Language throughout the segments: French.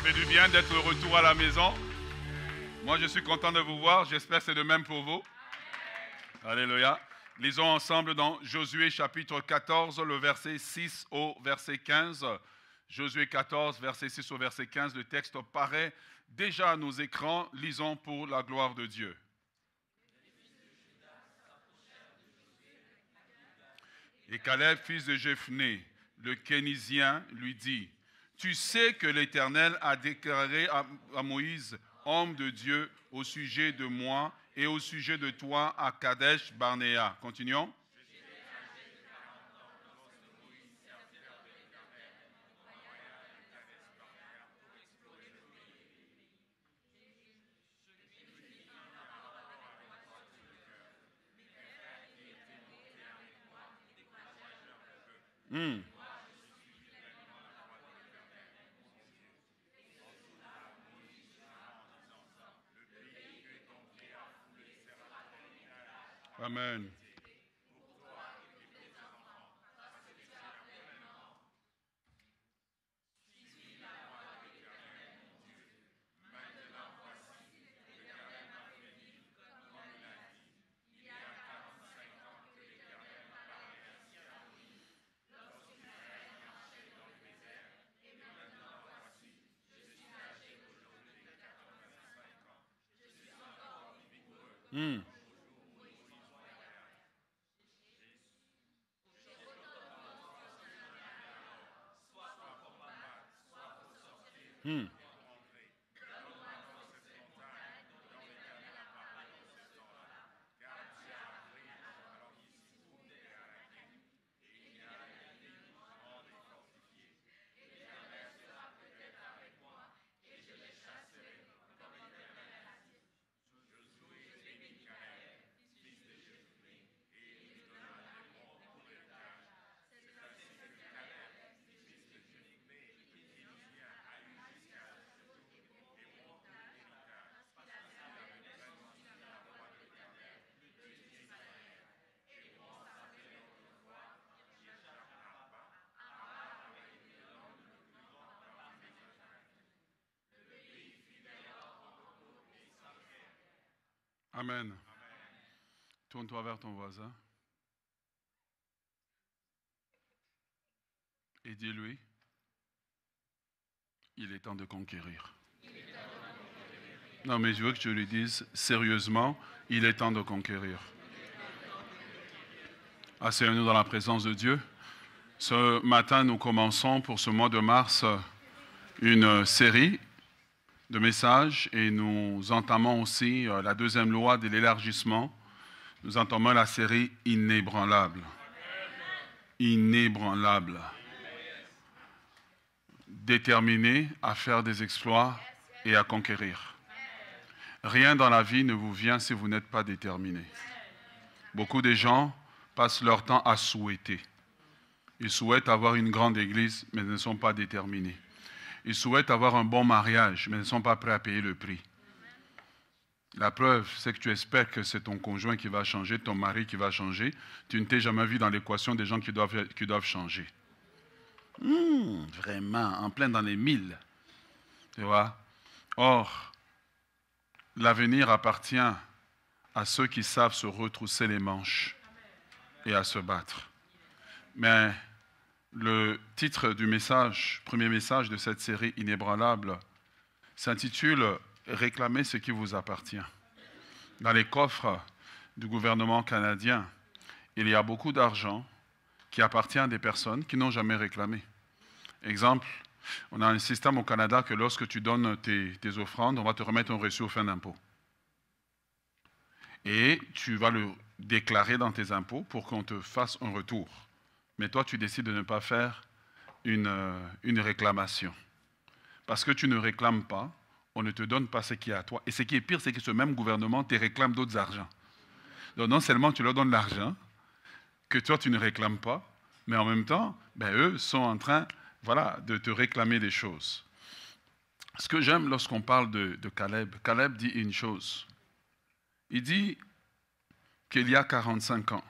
fait du bien d'être de retour à la maison. Moi, je suis content de vous voir. J'espère que c'est de même pour vous. Alléluia. Lisons ensemble dans Josué chapitre 14, le verset 6 au verset 15. Josué 14, verset 6 au verset 15. Le texte paraît déjà à nos écrans. Lisons pour la gloire de Dieu. Et Caleb, fils de Jephné, le Kénisien, lui dit: Tu sais que l'Éternel a déclaré à Moïse, homme de Dieu, au sujet de moi et au sujet de toi à Kadesh Barnéa. Continuons. Amen. Amen. Tourne-toi vers ton voisin et dis-lui, il est temps de conquérir. Non, mais je veux que tu lui dises sérieusement, il est temps de conquérir. Asseyons-nous dans la présence de Dieu. Ce matin, nous commençons pour ce mois de mars une série de messages et nous entamons aussi la deuxième loi de l'élargissement. Nous entamons la série Inébranlable. Inébranlable. Déterminé à faire des exploits et à conquérir. Rien dans la vie ne vous vient si vous n'êtes pas déterminé. Beaucoup de gens passent leur temps à souhaiter. Ils souhaitent avoir une grande église, mais ne sont pas déterminés. Ils souhaitent avoir un bon mariage, mais ne sont pas prêts à payer le prix. La preuve, c'est que tu espères que c'est ton conjoint qui va changer, ton mari qui va changer. Tu ne t'es jamais vu dans l'équation des gens qui doivent changer. Vraiment, en plein dans les 1000. Tu vois? Or, l'avenir appartient à ceux qui savent se retrousser les manches et à se battre. Mais le titre du message, premier message de cette série Inébranlable, s'intitule « Réclamez ce qui vous appartient ». Dans les coffres du gouvernement canadien, il y a beaucoup d'argent qui appartient à des personnes qui n'ont jamais réclamé. Exemple, on a un système au Canada que lorsque tu donnes tes offrandes, on va te remettre un reçu aux fins d'impôt. Et tu vas le déclarer dans tes impôts pour qu'on te fasse un retour. Mais toi, tu décides de ne pas faire une réclamation. Parce que tu ne réclames pas, on ne te donne pas ce qui est à toi. Et ce qui est pire, c'est que ce même gouvernement te réclame d'autres argents. Donc non seulement tu leur donnes l'argent, que toi tu ne réclames pas, mais en même temps, eux sont en train de te réclamer des choses. Ce que j'aime lorsqu'on parle de Caleb, Caleb dit une chose. Il dit qu'il y a 45 ans,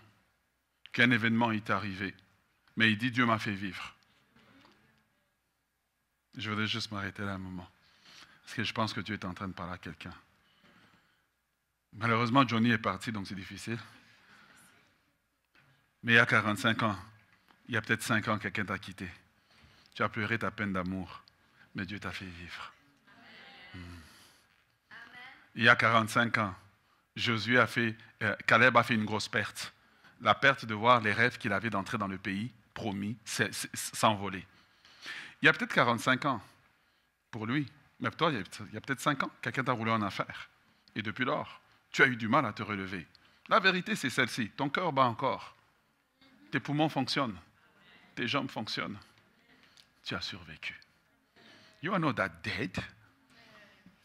qu'un événement est arrivé. Mais il dit, Dieu m'a fait vivre. Je voudrais juste m'arrêter là un moment. Parce que je pense que Dieu est en train de parler à quelqu'un. Malheureusement, Johnny est parti, donc c'est difficile. Mais il y a 45 ans, il y a peut-être 5 ans, quelqu'un t'a quitté. Tu as pleuré ta peine d'amour, mais Dieu t'a fait vivre. Il y a 45 ans, Caleb a fait une grosse perte. La perte de voir les rêves qu'il avait d'entrer dans le pays promis s'envoler. Il y a peut-être 45 ans pour lui, mais toi, il y a peut-être 5 ans, quelqu'un t'a roulé en affaires. Et depuis lors, tu as eu du mal à te relever. La vérité, c'est celle-ci. Ton cœur bat encore. Tes poumons fonctionnent. Tes jambes fonctionnent. Tu as survécu. You are not that dead.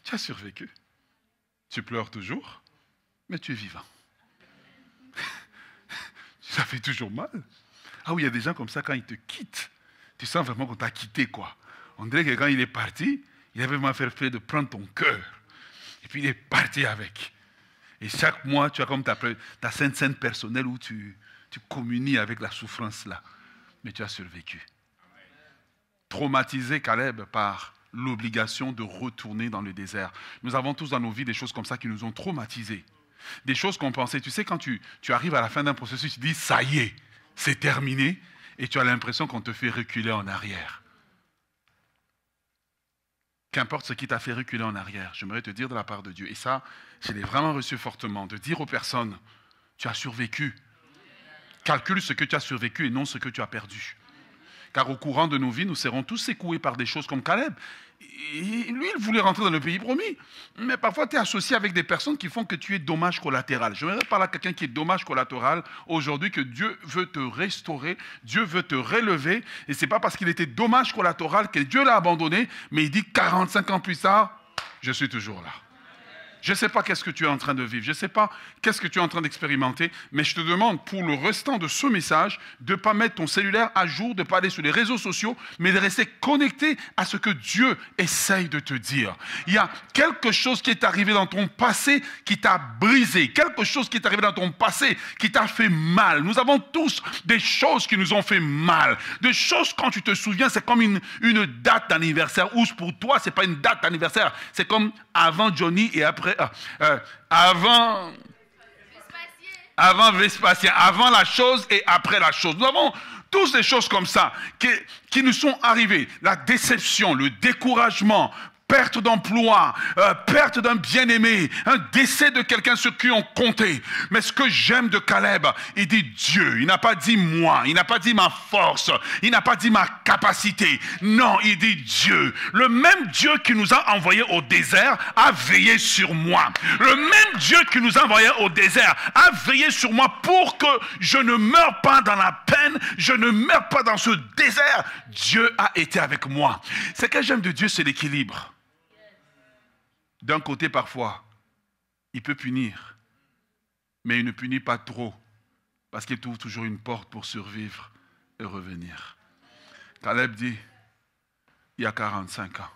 Tu as survécu. Tu pleures toujours, mais tu es vivant. Ça fait toujours mal. Ah oui, il y a des gens comme ça, quand ils te quittent, tu sens vraiment qu'on t'a quitté, quoi. On dirait que quand il est parti, il avait vraiment fait de prendre ton cœur. Et puis il est parti avec. Et chaque mois, tu as comme ta sainte scène personnelle où tu communies avec la souffrance là. Mais tu as survécu. Traumatisé, Caleb, par l'obligation de retourner dans le désert. Nous avons tous dans nos vies des choses comme ça qui nous ont traumatisés. Des choses qu'on pensait, tu sais, quand tu arrives à la fin d'un processus, tu dis, ça y est, c'est terminé, et tu as l'impression qu'on te fait reculer en arrière. Qu'importe ce qui t'a fait reculer en arrière, j'aimerais te dire de la part de Dieu, et ça, je l'ai vraiment reçu fortement, de dire aux personnes, tu as survécu. Calcule ce que tu as survécu et non ce que tu as perdu. Car au courant de nos vies, nous serons tous secoués par des choses comme Caleb. Et lui, il voulait rentrer dans le pays promis. Mais parfois, tu es associé avec des personnes qui font que tu es dommage collatéral. Je voudrais parler à quelqu'un qui est dommage collatéral aujourd'hui, que Dieu veut te restaurer, Dieu veut te relever. Et ce n'est pas parce qu'il était dommage collatéral que Dieu l'a abandonné, mais il dit 45 ans plus tard, je suis toujours là. Je ne sais pas qu'est-ce que tu es en train de vivre, je ne sais pas qu'est-ce que tu es en train d'expérimenter, mais je te demande pour le restant de ce message de ne pas mettre ton cellulaire à jour, de ne pas aller sur les réseaux sociaux, mais de rester connecté à ce que Dieu essaye de te dire. Il y a quelque chose qui est arrivé dans ton passé qui t'a brisé, quelque chose qui est arrivé dans ton passé qui t'a fait mal. Nous avons tous des choses qui nous ont fait mal, des choses quand tu te souviens, c'est comme une date d'anniversaire, ou pour toi, ce n'est pas une date d'anniversaire, c'est comme avant Johnny et après avant Vespasien, avant la chose et après la chose. Nous avons tous des choses comme ça qui nous sont arrivées. La déception, le découragement, perte d'emploi, perte d'un bien-aimé, un décès de quelqu'un sur qui on comptait. Mais ce que j'aime de Caleb, il dit Dieu. Il n'a pas dit moi, il n'a pas dit ma force, il n'a pas dit ma capacité. Non, il dit Dieu. Le même Dieu qui nous a envoyés au désert a veillé sur moi. Le même Dieu qui nous a envoyés au désert a veillé sur moi pour que je ne meure pas dans la peine, je ne meure pas dans ce désert. Dieu a été avec moi. Ce que j'aime de Dieu, c'est l'équilibre. D'un côté, parfois, il peut punir, mais il ne punit pas trop, parce qu'il trouve toujours une porte pour survivre et revenir. Caleb dit, il y a 45 ans,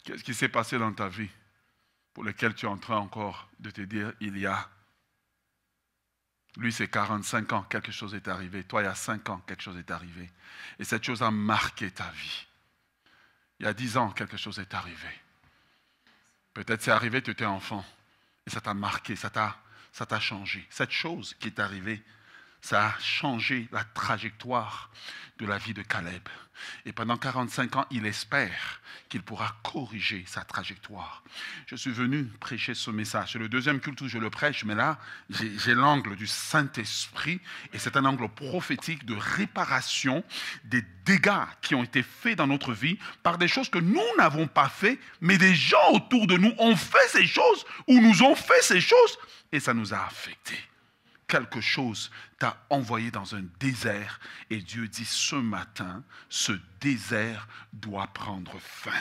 qu'est-ce qui s'est passé dans ta vie pour lequel tu es en train encore de te dire, il y a. Lui, c'est 45 ans, quelque chose est arrivé. Toi, il y a 5 ans, quelque chose est arrivé. Et cette chose a marqué ta vie. Il y a 10 ans, quelque chose est arrivé. Peut-être c'est arrivé, tu étais enfant, et ça t'a marqué, ça t'a changé. Cette chose qui est arrivée, ça a changé la trajectoire de la vie de Caleb. Et pendant 45 ans, il espère qu'il pourra corriger sa trajectoire. Je suis venu prêcher ce message. C'est le deuxième culte où je le prêche, mais là, j'ai l'angle du Saint-Esprit, et c'est un angle prophétique de réparation des dégâts qui ont été faits dans notre vie par des choses que nous n'avons pas fait, mais des gens autour de nous ont fait ces choses, ou nous ont fait ces choses, et ça nous a affectés. Quelque chose t'a envoyé dans un désert et Dieu dit ce matin, ce désert doit prendre fin.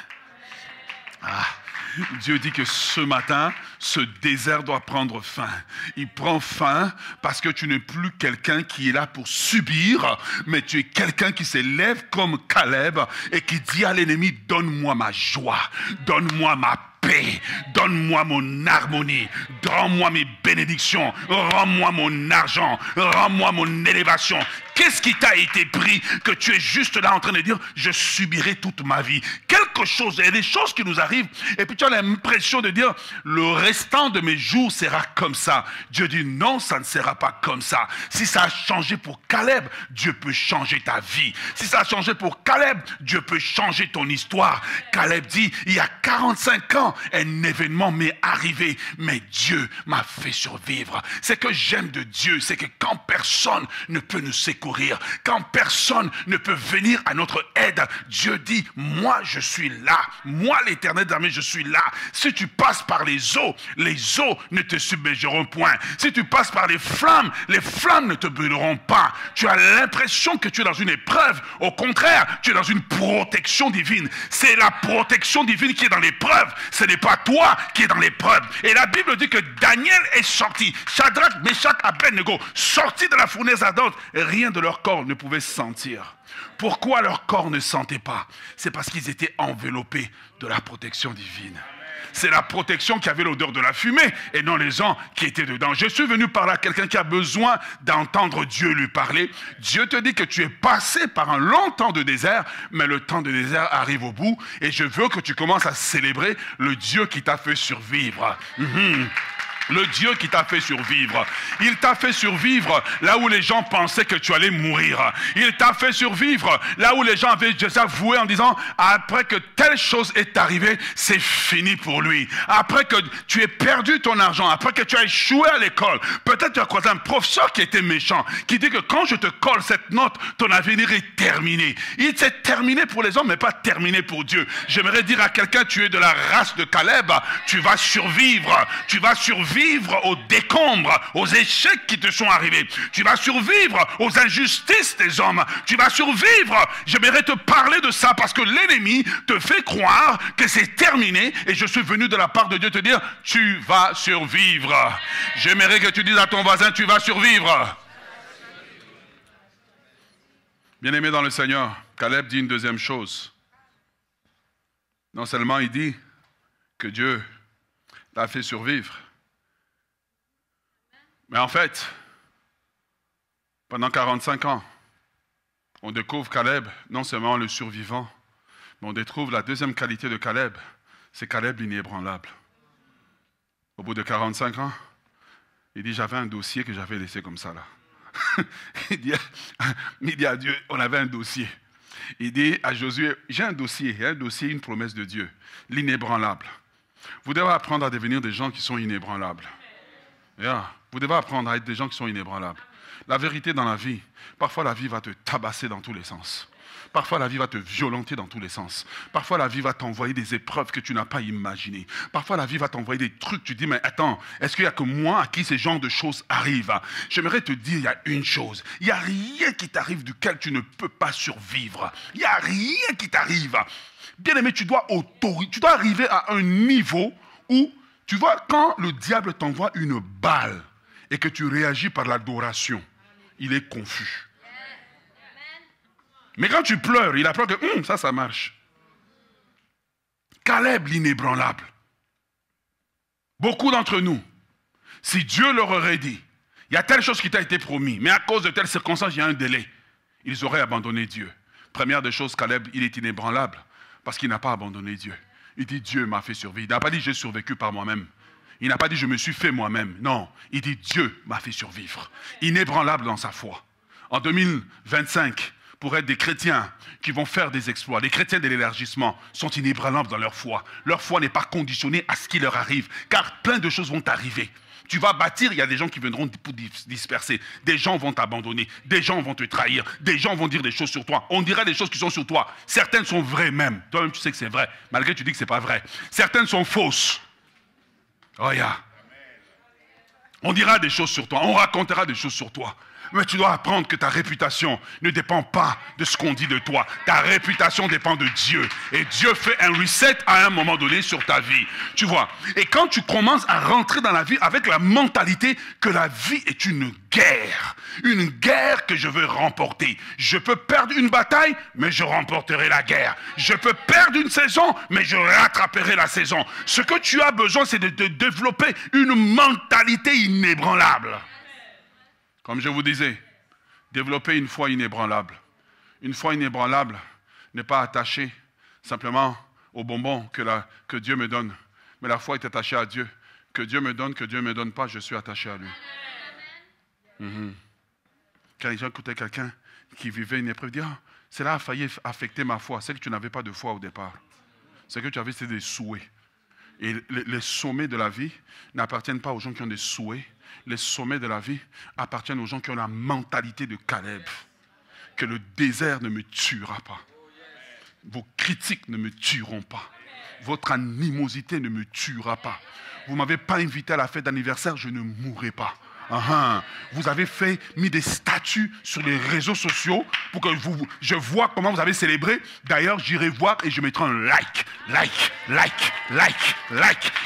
Dieu dit que ce matin, ce désert doit prendre fin. Il prend fin parce que tu n'es plus quelqu'un qui est là pour subir, mais tu es quelqu'un qui s'élève comme Caleb et qui dit à l'ennemi, donne-moi ma joie, donne-moi ma paix, donne-moi mon harmonie, rends-moi mes bénédictions, rends-moi mon argent, rends-moi mon élévation. Qu'est-ce qui t'a été pris que tu es juste là en train de dire, je subirai toute ma vie? Quelque quelque chose, il y a des choses qui nous arrivent, et puis tu as l'impression de dire, le restant de mes jours sera comme ça. Dieu dit, non, ça ne sera pas comme ça. Si ça a changé pour Caleb, Dieu peut changer ta vie. Si ça a changé pour Caleb, Dieu peut changer ton histoire. Caleb dit, il y a 45 ans, un événement m'est arrivé, mais Dieu m'a fait survivre. Ce que j'aime de Dieu, c'est que quand personne ne peut nous secourir, quand personne ne peut venir à notre aide, Dieu dit, moi je suis là, moi l'Éternel des armées, je suis là. Si tu passes par les eaux ne te submergeront point. Si tu passes par les flammes ne te brûleront pas. Tu as l'impression que tu es dans une épreuve, au contraire, tu es dans une protection divine. C'est la protection divine qui est dans l'épreuve, ce n'est pas toi qui es dans l'épreuve. Et la Bible dit que Daniel est sorti, Shadrach, Meshach, Abednego, sortis de la fournaise ardente, et rien de leur corps ne pouvait se sentir. Pourquoi leur corps ne sentait pas? C'est parce qu'ils étaient enveloppés de la protection divine. C'est la protection qui avait l'odeur de la fumée et non les gens qui étaient dedans. Je suis venu parler à quelqu'un qui a besoin d'entendre Dieu lui parler. Dieu te dit que tu es passé par un long temps de désert, mais le temps de désert arrive au bout et je veux que tu commences à célébrer le Dieu qui t'a fait survivre. Le Dieu qui t'a fait survivre. Il t'a fait survivre là où les gens pensaient que tu allais mourir. Il t'a fait survivre là où les gens avaient déjà voué en disant, après que telle chose est arrivée, c'est fini pour lui. Après que tu aies perdu ton argent, après que tu as échoué à l'école, peut-être tu as croisé un professeur qui était méchant, qui dit que quand je te colle cette note, ton avenir est terminé. Il s'est terminé pour les hommes, mais pas terminé pour Dieu. J'aimerais dire à quelqu'un, tu es de la race de Caleb, tu vas survivre. Tu vas survivre aux décombres, aux échecs qui te sont arrivés. Tu vas survivre aux injustices des hommes. Tu vas survivre. J'aimerais te parler de ça parce que l'ennemi te fait croire que c'est terminé et je suis venu de la part de Dieu te dire, tu vas survivre. J'aimerais que tu dises à ton voisin, tu vas survivre. Bien-aimé dans le Seigneur, Caleb dit une deuxième chose. Non seulement il dit que Dieu t'a fait survivre, mais en fait, pendant 45 ans, on découvre Caleb, non seulement le survivant, mais on découvre la deuxième qualité de Caleb, c'est Caleb l'inébranlable. Au bout de 45 ans, il dit, j'avais un dossier que j'avais laissé comme ça là. il dit à Dieu, on avait un dossier. Il dit à Josué, j'ai un dossier, une promesse de Dieu, l'inébranlable. Vous devez apprendre à devenir des gens qui sont inébranlables. Yeah. Vous devez apprendre à être des gens qui sont inébranlables. La vérité dans la vie, parfois la vie va te tabasser dans tous les sens. Parfois la vie va te violenter dans tous les sens. Parfois la vie va t'envoyer des épreuves que tu n'as pas imaginées. Parfois la vie va t'envoyer des trucs, tu dis, mais attends, est-ce qu'il n'y a que moi à qui ces genres de choses arrivent? J'aimerais te dire, il y a une chose. Il n'y a rien qui t'arrive duquel tu ne peux pas survivre. Il n'y a rien qui t'arrive. Bien aimé, tu dois arriver à un niveau où, tu vois, quand le diable t'envoie une balle et que tu réagis par l'adoration, il est confus. Mais quand tu pleures, il apprend que ça marche. Caleb l'inébranlable. Beaucoup d'entre nous, si Dieu leur aurait dit, il y a telle chose qui t'a été promis, mais à cause de telle circonstance, il y a un délai, ils auraient abandonné Dieu. Première des choses, Caleb, il est inébranlable parce qu'il n'a pas abandonné Dieu. Il dit, Dieu m'a fait survivre. Il n'a pas dit, j'ai survécu par moi-même. Il n'a pas dit, je me suis fait moi-même. Non, il dit, Dieu m'a fait survivre. Inébranlable dans sa foi. En 2025, pour être des chrétiens qui vont faire des exploits, les chrétiens de l'élargissement sont inébranlables dans leur foi. Leur foi n'est pas conditionnée à ce qui leur arrive, car plein de choses vont arriver. Tu vas bâtir, il y a des gens qui viendront pour disperser. Des gens vont t'abandonner. Des gens vont te trahir. Des gens vont dire des choses sur toi. On dira des choses qui sont sur toi. Certaines sont vraies même. Toi-même, tu sais que c'est vrai. Malgré que tu dis que ce n'est pas vrai. Certaines sont fausses. Oh, yeah. On dira des choses sur toi. On racontera des choses sur toi. Mais tu dois apprendre que ta réputation ne dépend pas de ce qu'on dit de toi. Ta réputation dépend de Dieu. Et Dieu fait un reset à un moment donné sur ta vie. Tu vois. Et quand tu commences à rentrer dans la vie avec la mentalité que la vie est une guerre. Une guerre que je veux remporter. Je peux perdre une bataille, mais je remporterai la guerre. Je peux perdre une saison, mais je rattraperai la saison. Ce que tu as besoin, c'est de développer une mentalité inébranlable. Comme je vous disais, développer une foi inébranlable. Une foi inébranlable n'est pas attachée simplement aux bonbons que Dieu me donne. Mais la foi est attachée à Dieu. Que Dieu me donne pas, je suis attaché à lui. Quand les gens écoutaient quelqu'un qui vivait une épreuve, ils disaient, cela a failli affecter ma foi. C'est que tu n'avais pas de foi au départ. C'est que tu avais des souhaits. Et les sommets de la vie n'appartiennent pas aux gens qui ont des souhaits. Les sommets de la vie appartiennent aux gens qui ont la mentalité de Caleb. Que le désert ne me tuera pas. Vos critiques ne me tueront pas. Votre animosité ne me tuera pas. Vous ne m'avez pas invité à la fête d'anniversaire, je ne mourrai pas. Vous avez mis des statuts sur les réseaux sociaux pour que je vois comment vous avez célébré. D'ailleurs, j'irai voir et je mettrai un like.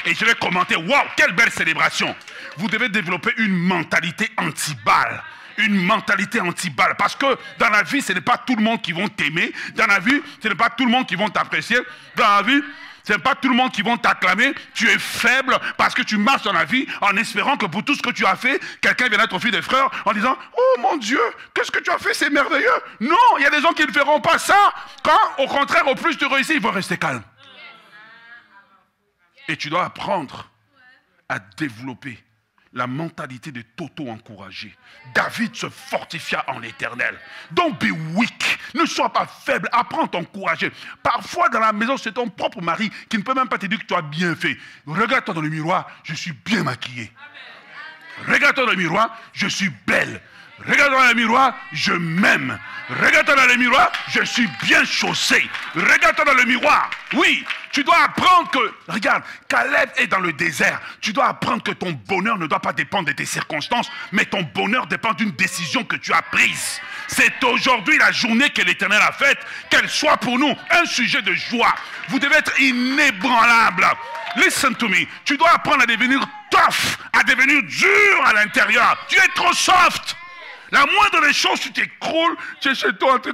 Et je vais commenter, waouh, quelle belle célébration. Vous devez développer une mentalité anti-balle. Une mentalité anti-balle. Parce que dans la vie, ce n'est pas tout le monde qui vont t'aimer. Dans la vie, ce n'est pas tout le monde qui vont t'apprécier. Dans la vie, ce n'est pas tout le monde qui vont t'acclamer. Tu es faible parce que tu marches dans la vie en espérant que pour tout ce que tu as fait, quelqu'un viendra t'offrir des fleurs en disant « Oh mon Dieu, qu'est-ce que tu as fait, c'est merveilleux !» Non, il y a des gens qui ne feront pas ça. Quand, au contraire, au plus tu réussis, ils vont rester calmes. Et tu dois apprendre à développer la mentalité de t'auto-encourager. David se fortifia en l'Éternel. Don't be weak. Ne sois pas faible. Apprends à t'encourager. Parfois, dans la maison, c'est ton propre mari qui ne peut même pas te dire que tu as bien fait. Regarde-toi dans le miroir, je suis bien maquillée. Regarde-toi dans le miroir, je suis belle. Regarde-toi dans le miroir, je m'aime. Regarde-toi dans le miroir, je suis bien chaussée. Regarde-toi dans le miroir. Oui, tu dois apprendre que, regarde, Caleb est dans le désert. Tu dois apprendre que ton bonheur ne doit pas dépendre de tes circonstances, mais ton bonheur dépend d'une décision que tu as prise. C'est aujourd'hui la journée que l'Éternel a faite, qu'elle soit pour nous un sujet de joie. Vous devez être inébranlable. Listen to me. Tu dois apprendre à devenir tough, à devenir dur à l'intérieur. Tu es trop soft. La moindre des choses, tu t'écroules, tu es chez toi, tu es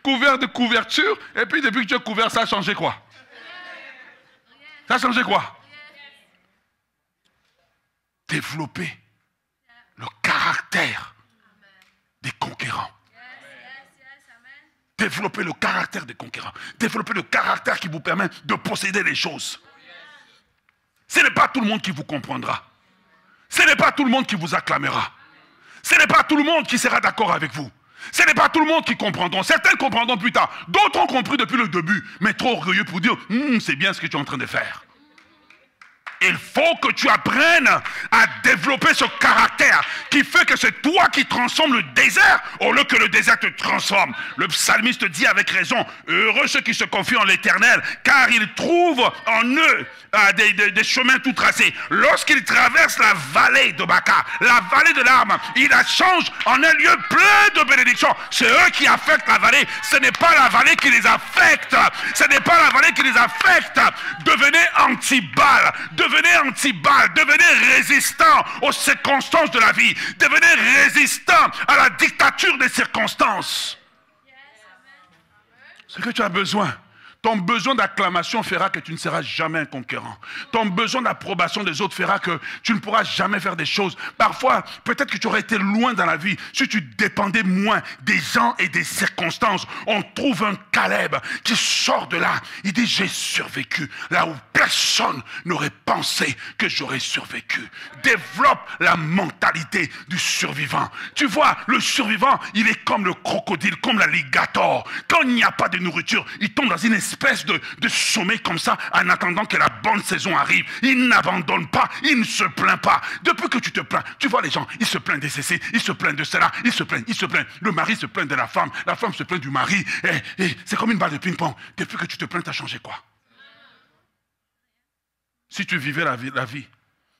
couvert de couverture, et puis depuis que tu es couvert, ça a changé quoi? Ça a changé quoi? Développer le caractère des conquérants. Développer le caractère des conquérants. Développer le caractère qui vous permet de posséder les choses. Ce n'est pas tout le monde qui vous comprendra. Ce n'est pas tout le monde qui vous acclamera. Ce n'est pas tout le monde qui sera d'accord avec vous. Ce n'est pas tout le monde qui comprendront. Certains comprendront plus tard. D'autres ont compris depuis le début, mais trop orgueilleux pour dire c'est bien ce que tu es en train de faire. Il faut que tu apprennes à développer ce caractère qui fait que c'est toi qui transformes le désert au lieu que le désert te transforme. Le psalmiste dit avec raison, heureux ceux qui se confient en l'Éternel, car ils trouvent en eux des chemins tout tracés. Lorsqu'ils traversent la vallée de Baca, la vallée de larmes, ils la changent en un lieu plein de bénédictions. C'est eux qui affectent la vallée. Ce n'est pas la vallée qui les affecte. Ce n'est pas la vallée qui les affecte. Devenez anti-balle. Devenez anti-balle. Devenez résistant aux circonstances de la vie. Devenez résistant à la dictature des circonstances. Ce que tu as besoin. Ton besoin d'acclamation fera que tu ne seras jamais un conquérant. Ton besoin d'approbation des autres fera que tu ne pourras jamais faire des choses. Parfois, peut-être que tu aurais été loin dans la vie si tu dépendais moins des gens et des circonstances. On trouve un Caleb qui sort de là. Il dit, j'ai survécu là où personne n'aurait pensé que j'aurais survécu. Développe la mentalité du survivant. Tu vois, le survivant, il est comme le crocodile, comme l'alligator. Quand il n'y a pas de nourriture, il tombe dans une espèce de sommeil comme ça en attendant que la bonne saison arrive. Il n'abandonne pas, il ne se plaint pas. Depuis que tu te plains, tu vois les gens, ils se plaignent des cessés, ils se plaignent de cela, ils se plaignent. Le mari se plaint de la femme se plaint du mari. Et c'est comme une balle de ping-pong. Depuis que tu te plains, tu as changé quoi? Si tu vivais la vie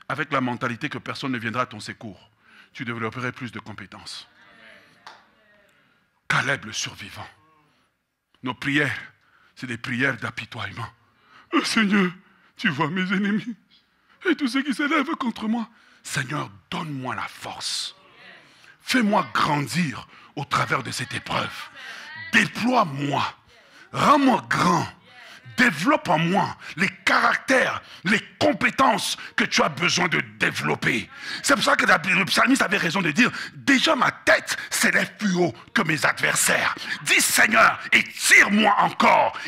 avec la mentalité que personne ne viendra à ton secours, tu développerais plus de compétences. Caleb le survivant. Nos prières, c'est des prières d'apitoiement. Oh Seigneur, tu vois mes ennemis et tous ceux qui s'élèvent contre moi. Seigneur, donne-moi la force. Fais-moi grandir au travers de cette épreuve. Déploie-moi. Rends-moi grand. Développe en moi les caractères, les compétences que tu as besoin de développer. C'est pour ça que le psalmiste avait raison de dire, déjà ma tête s'élève plus haut que mes adversaires. Dis Seigneur, étire-moi encore,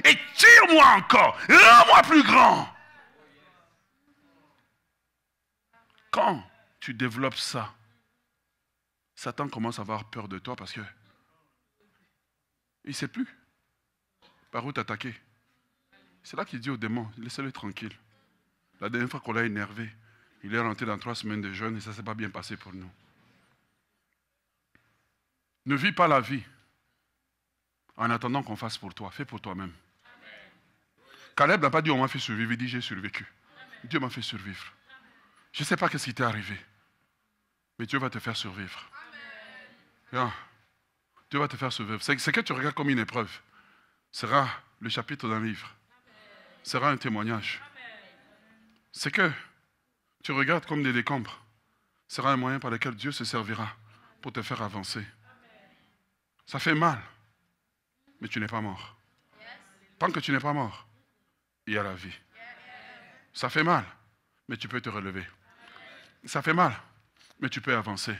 rends-moi plus grand. Quand tu développes ça, Satan commence à avoir peur de toi parce que il ne sait plus par où t'attaquer. C'est là qu'il dit au démon, laissez-le tranquille. La dernière fois qu'on l'a énervé, il est rentré dans 3 semaines de jeûne et ça ne s'est pas bien passé pour nous. Ne vis pas la vie en attendant qu'on fasse pour toi. Fais pour toi-même. Caleb n'a pas dit on m'a fait survivre, il dit j'ai survécu. Dieu m'a fait survivre. Je ne sais pas ce qui t'est arrivé, mais Dieu va te faire survivre. Yeah. Dieu va te faire survivre. Ce que tu regardes comme une épreuve sera le chapitre d'un livre. Sera un témoignage. Ce que tu regardes comme des décombres sera un moyen par lequel Dieu se servira pour te faire avancer. Ça fait mal, mais tu n'es pas mort. Tant que tu n'es pas mort, il y a la vie. Ça fait mal, mais tu peux te relever. Ça fait mal, mais tu peux avancer.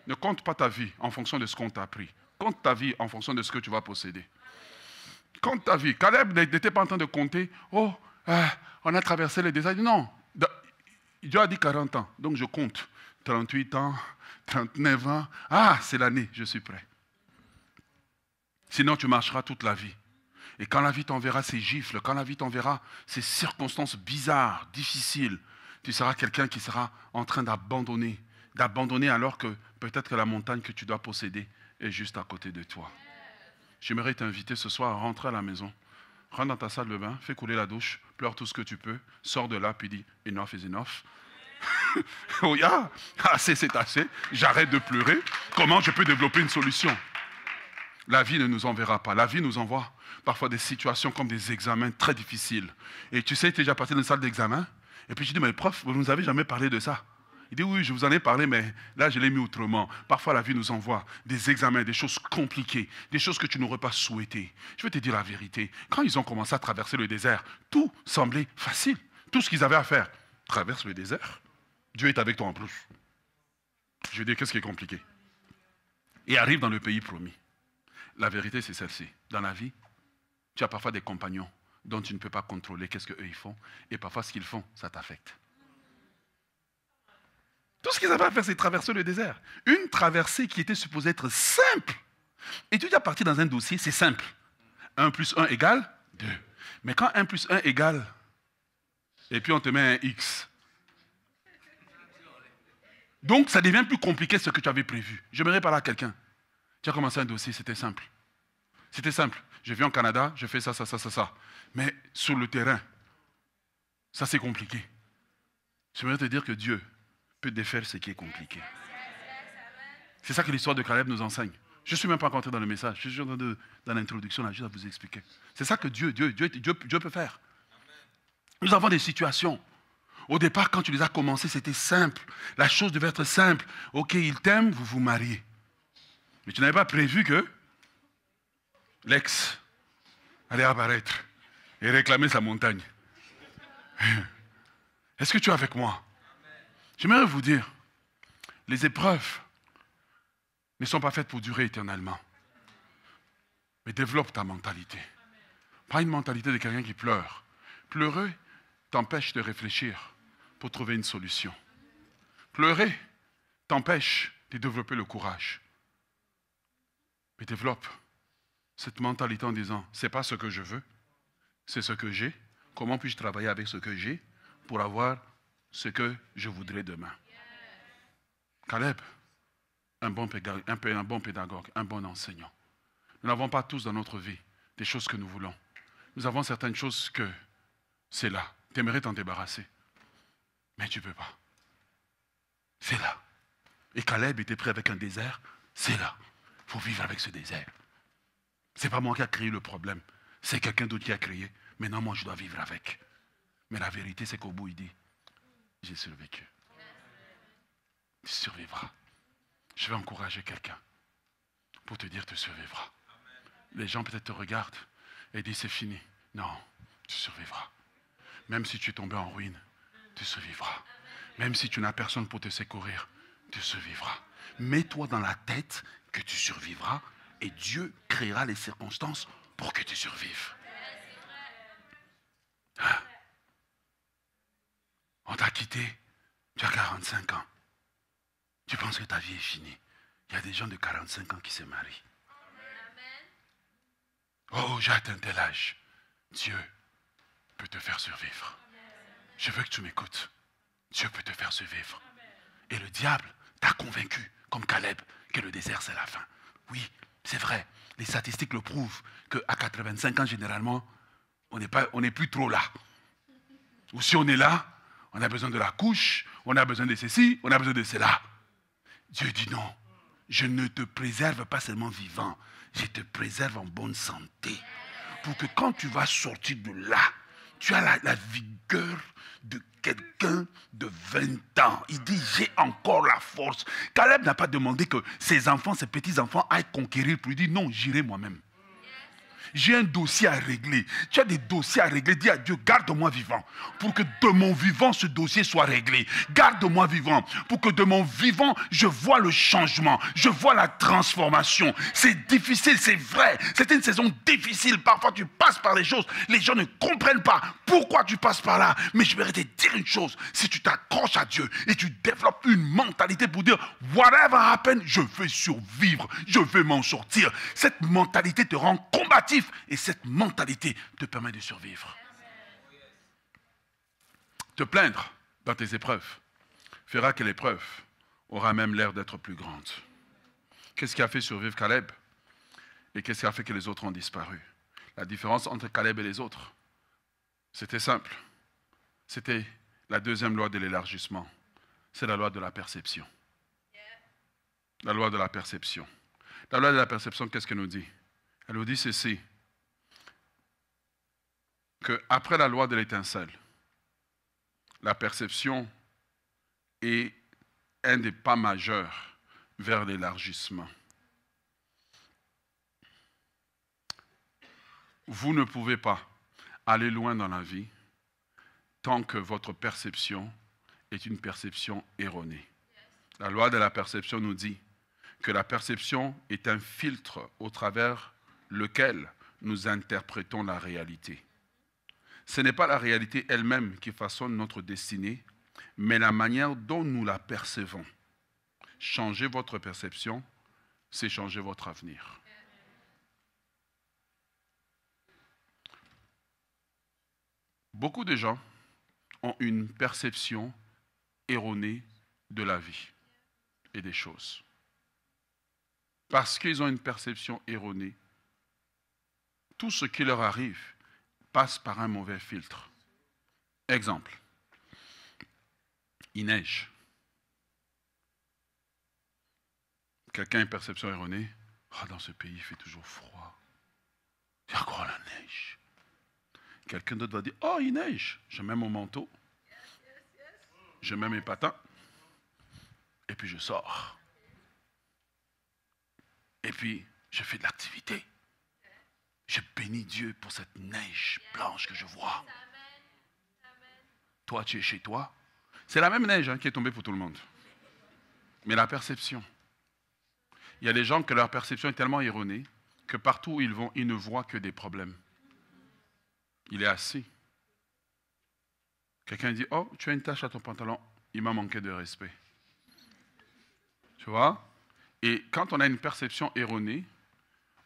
Ne compte pas ta vie en fonction de ce qu'on t'a appris. Compte ta vie en fonction de ce que tu vas posséder. Compte ta vie. Caleb n'était pas en train de compter. Oh, on a traversé les déserts. Non. Dieu a dit 40 ans. Donc je compte. 38 ans, 39 ans. Ah, c'est l'année. Je suis prêt. Sinon, tu marcheras toute la vie. Et quand la vie t'enverra ses gifles, quand la vie t'enverra ces circonstances bizarres, difficiles, tu seras quelqu'un qui sera en train d'abandonner. D'abandonner alors que peut-être que la montagne que tu dois posséder est juste à côté de toi. J'aimerais t'inviter ce soir à rentrer à la maison. Rentre dans ta salle de bain, fais couler la douche, pleure tout ce que tu peux, sors de là, puis dis « enough is enough ». Oh yeah, assez c'est assez, j'arrête de pleurer. Comment je peux développer une solution? La vie ne nous enverra pas. La vie nous envoie parfois des situations comme des examens très difficiles. Et tu sais, tu es déjà passé dans une salle d'examen, et puis tu dis « mais prof, vous ne nous avez jamais parlé de ça ». Il dit oui, je vous en ai parlé, mais là, je l'ai mis autrement. Parfois, la vie nous envoie des examens, des choses compliquées, des choses que tu n'aurais pas souhaitées. Je vais te dire la vérité. Quand ils ont commencé à traverser le désert, tout semblait facile. Tout ce qu'ils avaient à faire, traverse le désert. Dieu est avec toi en plus. Je veux dire, qu'est-ce qui est compliqué? Et arrive dans le pays promis. La vérité, c'est celle-ci. Dans la vie, tu as parfois des compagnons dont tu ne peux pas contrôler qu'est-ce qu'eux ils font. Et parfois, ce qu'ils font, ça t'affecte. Tout ce qu'ils avaient à faire, c'est traverser le désert. Une traversée qui était supposée être simple. Et tu es parti dans un dossier, c'est simple. 1 plus 1 égale 2. Mais quand 1 plus 1 égale, et puis on te met un X. Donc ça devient plus compliqué ce que tu avais prévu. J'aimerais parler à quelqu'un. Tu as commencé un dossier, c'était simple. C'était simple. Je viens au Canada, je fais ça. Mais sur le terrain, ça c'est compliqué. J'aimerais te dire que Dieu peut défaire ce qui est compliqué. C'est ça que l'histoire de Caleb nous enseigne. Je ne suis même pas rentré dans le message. Je suis dans l'introduction, là, juste à vous expliquer. C'est ça que Dieu peut faire. Nous avons des situations. Au départ, quand tu les as commencées, c'était simple. La chose devait être simple. Ok, il t'aime, vous vous mariez. Mais tu n'avais pas prévu que l'ex allait apparaître et réclamer sa montagne. Est-ce que tu es avec moi? J'aimerais vous dire, les épreuves ne sont pas faites pour durer éternellement. Mais développe ta mentalité. Pas une mentalité de quelqu'un qui pleure. Pleurer t'empêche de réfléchir pour trouver une solution. Pleurer t'empêche de développer le courage. Mais développe cette mentalité en disant, c'est pas ce que je veux, c'est ce que j'ai. Comment puis-je travailler avec ce que j'ai pour avoir ce que je voudrais demain? Caleb, un bon pédagogue, un bon enseignant. Nous n'avons pas tous dans notre vie des choses que nous voulons. Nous avons certaines choses que c'est là. Tu aimerais t'en débarrasser. Mais tu ne peux pas. C'est là. Et Caleb était prêt avec un désert. C'est là. Il faut vivre avec ce désert. Ce n'est pas moi qui a créé le problème. C'est quelqu'un d'autre qui a créé. Maintenant, moi, je dois vivre avec. Mais la vérité, c'est qu'au bout, il dit, j'ai survécu. Tu survivras. Je vais encourager quelqu'un pour te dire, tu survivras. Les gens peut-être te regardent et disent, c'est fini. Non, tu survivras. Même si tu es tombé en ruine, tu survivras. Même si tu n'as personne pour te secourir, tu survivras. Mets-toi dans la tête que tu survivras et Dieu créera les circonstances pour que tu survives. Hein? On t'a quitté, tu as 45 ans. Tu penses que ta vie est finie. Il y a des gens de 45 ans qui se marient. Oh, j'ai atteint tel âge. Dieu peut te faire survivre. Je veux que tu m'écoutes. Dieu peut te faire survivre. Et le diable t'a convaincu, comme Caleb, que le désert c'est la fin. Oui, c'est vrai. Les statistiques le prouvent qu'à 85 ans, généralement, on n'est plus trop là. Ou si on est là, on a besoin de la couche, on a besoin de ceci, on a besoin de cela. Dieu dit non. Je ne te préserve pas seulement vivant, je te préserve en bonne santé. Pour que quand tu vas sortir de là, tu as la vigueur de quelqu'un de 20 ans. Il dit, j'ai encore la force. Caleb n'a pas demandé que ses enfants, ses petits-enfants aillent conquérir. Puis il dit, non, j'irai moi-même. J'ai un dossier à régler. Tu as des dossiers à régler. Dis à Dieu, garde-moi vivant. Pour que de mon vivant, ce dossier soit réglé. Garde-moi vivant. Pour que de mon vivant, je vois le changement. Je vois la transformation. C'est difficile, c'est vrai. C'est une saison difficile. Parfois, tu passes par les choses. Les gens ne comprennent pas pourquoi tu passes par là. Mais je vais te dire une chose. Si tu t'accroches à Dieu et tu développes une mentalité pour dire, whatever happen, je vais survivre. Je vais m'en sortir. Cette mentalité te rend combatif. Et cette mentalité te permet de survivre. Te plaindre dans tes épreuves fera que l'épreuve aura même l'air d'être plus grande. Qu'est-ce qui a fait survivre Caleb? Et qu'est-ce qui a fait que les autres ont disparu? La différence entre Caleb et les autres, c'était simple. C'était la deuxième loi de l'élargissement. C'est la loi de la perception. La loi de la perception. La loi de la perception, qu'est-ce qu'elle nous dit? Elle nous dit ceci. Qu'après la loi de l'étincelle, la perception est un des pas majeurs vers l'élargissement. Vous ne pouvez pas aller loin dans la vie tant que votre perception est une perception erronée. La loi de la perception nous dit que la perception est un filtre au travers lequel nous interprétons la réalité. Ce n'est pas la réalité elle-même qui façonne notre destinée, mais la manière dont nous la percevons. Changer votre perception, c'est changer votre avenir. Beaucoup de gens ont une perception erronée de la vie et des choses. Parce qu'ils ont une perception erronée, tout ce qui leur arrive passe par un mauvais filtre. Exemple, il neige. Quelqu'un a une perception erronée. Oh, dans ce pays, il fait toujours froid. Il y a encore la neige. Quelqu'un d'autre va dire, oh, il neige. Je mets mon manteau. Je mets mes patins. Et puis je sors. Et puis, je fais de l'activité. Je bénis Dieu pour cette neige blanche que je vois. Toi, tu es chez toi. C'est la même neige qui est tombée pour tout le monde. Mais la perception. Il y a des gens que leur perception est tellement erronée que partout où ils vont, ils ne voient que des problèmes. Il est assis. Quelqu'un dit, oh, tu as une tache à ton pantalon. Il m'a manqué de respect. Tu vois? Et quand on a une perception erronée,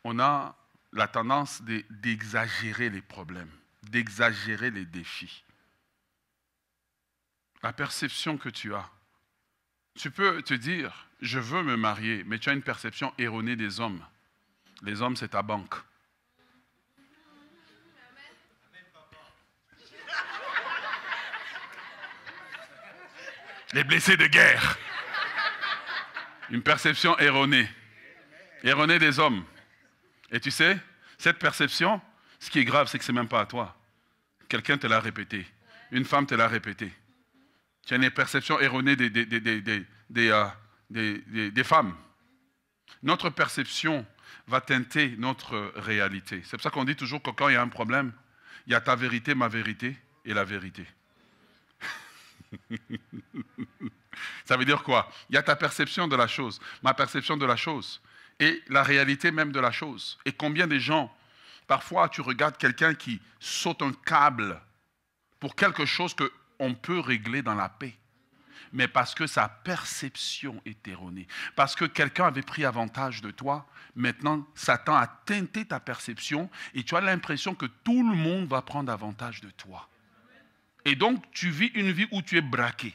on a la tendance d'exagérer les problèmes, d'exagérer les défis. La perception que tu as, tu peux te dire, je veux me marier, mais tu as une perception erronée des hommes. Les hommes, c'est ta banque. Les blessés de guerre. Une perception erronée. Erronée des hommes. Et tu sais, cette perception, ce qui est grave, c'est que ce n'est même pas à toi. Quelqu'un te l'a répété. Une femme te l'a répété. Tu as une perception erronée des femmes. Notre perception va teinter notre réalité. C'est pour ça qu'on dit toujours que quand il y a un problème, Il y a ta vérité, ma vérité et la vérité. Ça veut dire quoi? Il y a ta perception de la chose, ma perception de la chose et la réalité même de la chose. Et combien de gens, parfois tu regardes quelqu'un qui saute un câble pour quelque chose qu'on peut régler dans la paix. Mais parce que sa perception est erronée. Parce que quelqu'un avait pris avantage de toi, maintenant Satan a teinté ta perception et tu as l'impression que tout le monde va prendre avantage de toi. Et donc tu vis une vie où tu es braqué.